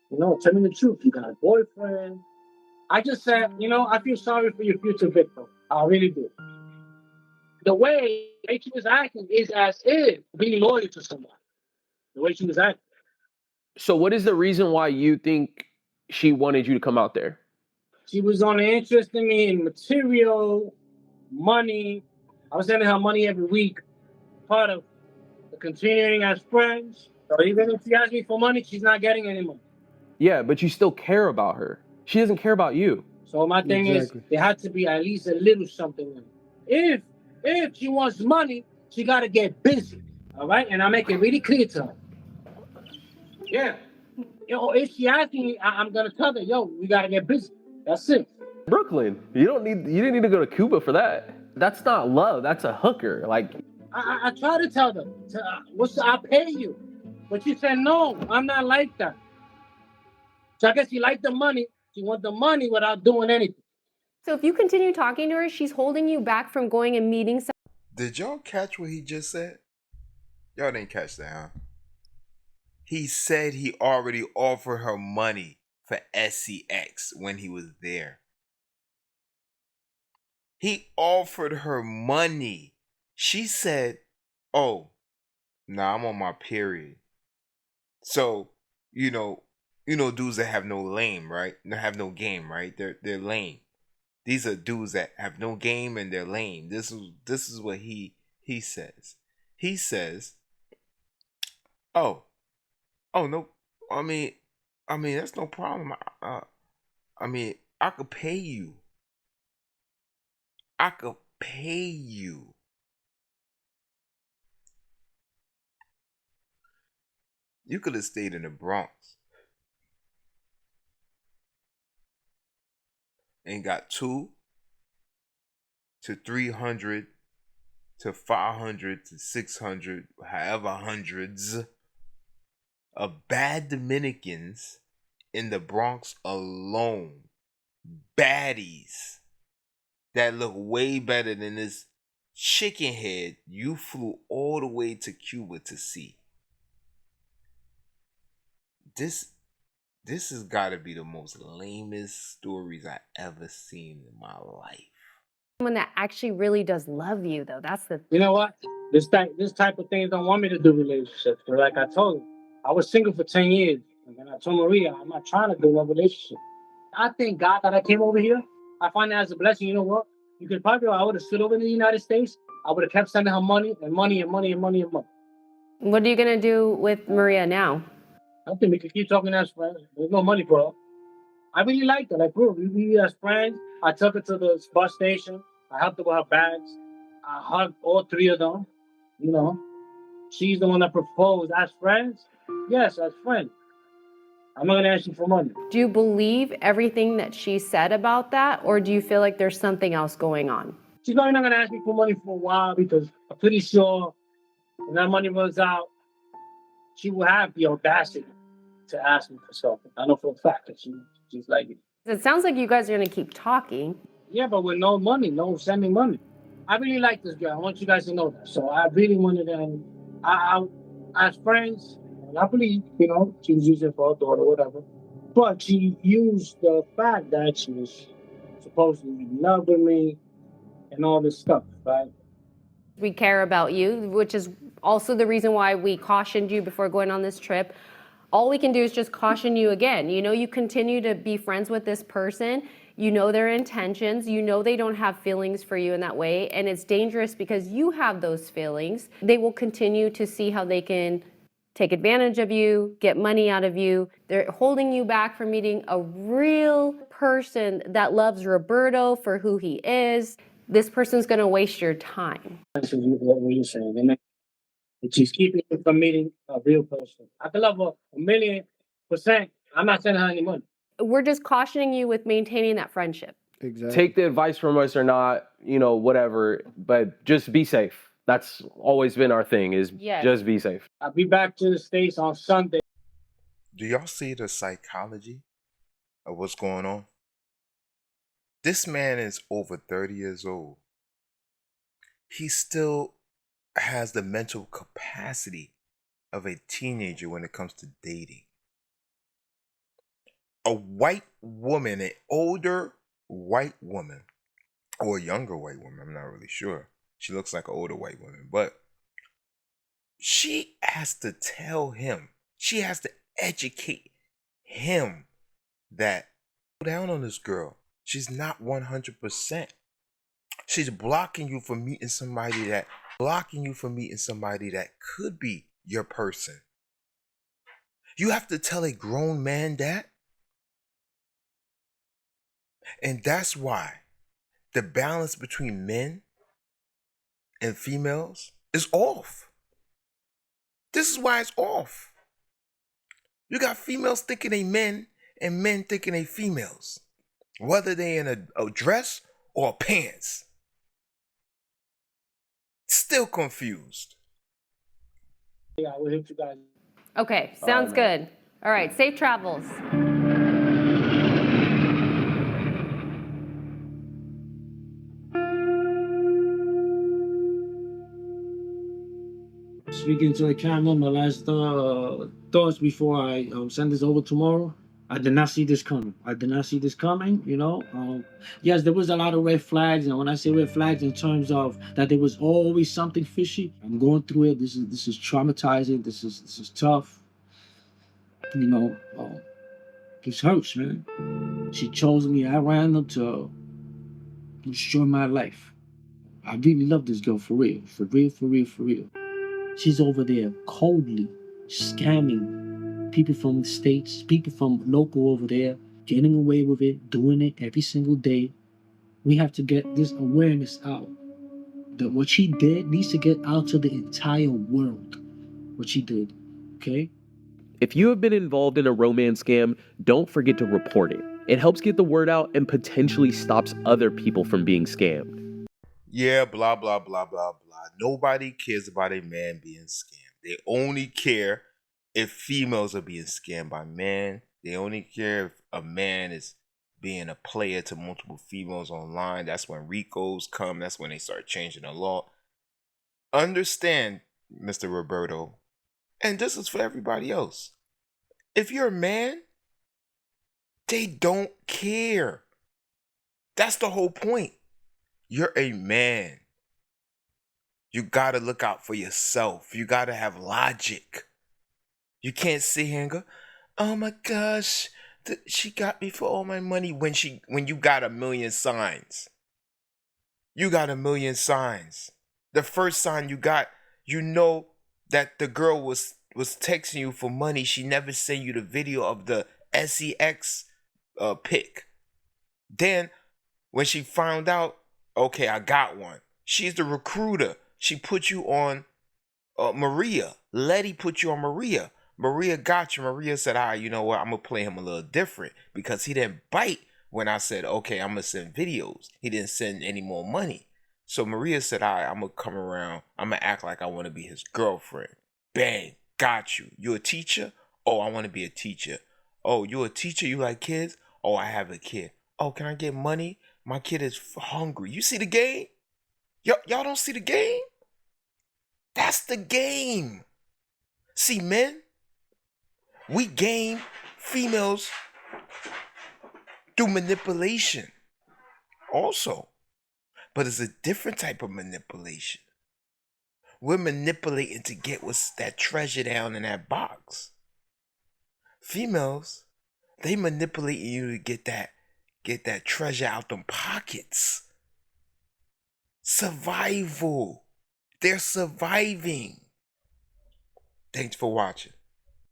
Tell me the truth. You got a boyfriend. I just said, I feel sorry for your future victim. I really do. The way she was acting is as if being loyal to someone. The way she was acting. So what is the reason why you think she wanted you to come out there? She was only interested in me in material, money. I was sending her money every week, part of the continuing as friends. So even if she asks me for money, she's not getting any money. Yeah, but you still care about her. She doesn't care about you. So my thing is, there had to be at least a little something in it. If she wants money, she got to get busy. All right? And I make it really clear to her. Yeah. Yo, if she asks me, I'm going to tell her, yo, we got to get busy. That's it. Brooklyn, you didn't need to go to Cuba for that. That's not love. That's a hooker. Like, I try to tell them, I'll pay you. But she said, no, I'm not like that. So I guess she liked the money. She want the money without doing anything. So if you continue talking to her, she's holding you back from going and meeting some. Did y'all catch what he just said? Y'all didn't catch that, huh? He said he already offered her money for SCX when he was there. He offered her money. She said, oh, nah, I'm on my period. So, dudes that have no lame, right? They have no game, right? They're lame. These are dudes that have no game and they're lame. This is what he says. He says, oh no, I mean that's no problem. I mean I could pay you. I could pay you. You could have stayed in the Bronx and got 2 to 300 to 500 to 600, however hundreds of bad Dominicans in the Bronx alone. Baddies that look way better than this chicken head you flew all the way to Cuba to see. This has got to be the most lamest stories I ever seen in my life. Someone that actually really does love you, though. That's the. You know what? This type of things don't want me to do relationships. But like I told you, I was single for 10 years. And then I told Maria, I'm not trying to do a relationship. I thank God that I came over here. I find that as a blessing. You know what? You could probably, I would have stood over in the United States. I would have kept sending her money and money and money and money and money. What are you gonna do with Maria now? I think we could keep talking as friends. There's no money for her. I really liked her. Like, bro, we as friends. I took her to the bus station. I helped her with her bags. I hugged all 3 of them. You know, she's the one that proposed. As friends? Yes, as friends. I'm not gonna ask you for money. Do you believe everything that she said about that, or do you feel like there's something else going on? She's probably not gonna ask me for money for a while because I'm pretty sure when that money runs out, she will have the audacity to ask me for something. I know for a fact that she's like it. It sounds like you guys are gonna keep talking. Yeah, but with no money, no sending money. I really like this girl. I want you guys to know that. So I really wanted to, as friends, and I believe, she was using it for her daughter, whatever. But she used the fact that she was supposedly loving me and all this stuff, right? We care about you, which is also the reason why we cautioned you before going on this trip. All we can do is just caution you again. You continue to be friends with this person. You know their intentions. You know they don't have feelings for you in that way. And it's dangerous because you have those feelings. They will continue to see how they can take advantage of you, get money out of you. They're holding you back from meeting a real person that loves Roberto for who he is. This person's going to waste your time. This is what you're saying. And she's keeping me from meeting a real person. I can love her 1,000,000%. I'm not sending her any money. We're just cautioning you with maintaining that friendship. Exactly. take the advice from us or not, whatever, but just be safe. That's always been our thing, is just be safe. I'll be back to the States on Sunday. Do y'all see the psychology of what's going on? This man is over 30 years old. He still has the mental capacity of a teenager when it comes to dating. A white woman, an older white woman, or a younger white woman, I'm not really sure. She looks like an older white woman, but she has to tell him, she has to educate him that go down on this girl. She's not 100%. She's blocking you from meeting somebody that could be your person. You have to tell a grown man that. And that's why the balance between men and females is off. This is why it's off. You got females thinking they men and men thinking they females, whether they in a dress or pants. Still confused. Yeah, I will hit you guys. Okay, sounds good. All right, safe travels. Speaking to the camera, my last thoughts before I send this over tomorrow. I did not see this coming. I did not see this coming. Yes, there was a lot of red flags, and when I say red flags, in terms of that there was always something fishy. I'm going through it. This is traumatizing. This is tough. This hurts, man. She chose me at random to destroy my life. I really love this girl for real, for real, for real, for real. She's over there coldly scamming people from the States, people from local over there, getting away with it, doing it every single day. We have to get this awareness out. That what she did needs to get out to the entire world. What she did, okay? If you have been involved in a romance scam, don't forget to report it. It helps get the word out and potentially stops other people from being scammed. Yeah, blah, blah, blah, blah, blah. Nobody cares about a man being scammed. They only care if females are being scammed by men. They only care if a man is being a player to multiple females online. That's when RICOs come. That's when they start changing the law. Understand, Mr. Roberto, and this is for everybody else. If you're a man, they don't care. That's the whole point. You're a man. You gotta look out for yourself. You gotta have logic. You can't sit here and go, "Oh my gosh, she got me for all my money," when you got a million signs. You got a million signs. The first sign you got, you know that the girl was texting you for money. She never sent you the video of the SEX pic. Then when she found out, okay, I got one. She's the recruiter. She put you on Maria. Letty put you on Maria. Maria got you. Maria said, all right, you know what? I'm going to play him a little different because he didn't bite when I said, okay, I'm going to send videos. He didn't send any more money. So Maria said, all right, I'm going to come around. I'm going to act like I want to be his girlfriend. Bang. Got you. You a teacher? Oh, I want to be a teacher. Oh, you a teacher? You like kids? Oh, I have a kid. Oh, can I get money? My kid is hungry. You see the game? Y'all don't see the game? That's the game. See, men, we game females through manipulation also. But it's a different type of manipulation. We're manipulating to get what's that treasure down in that box. Females, they manipulate you to get that treasure out them pockets. Survival. They're surviving. Thanks for watching.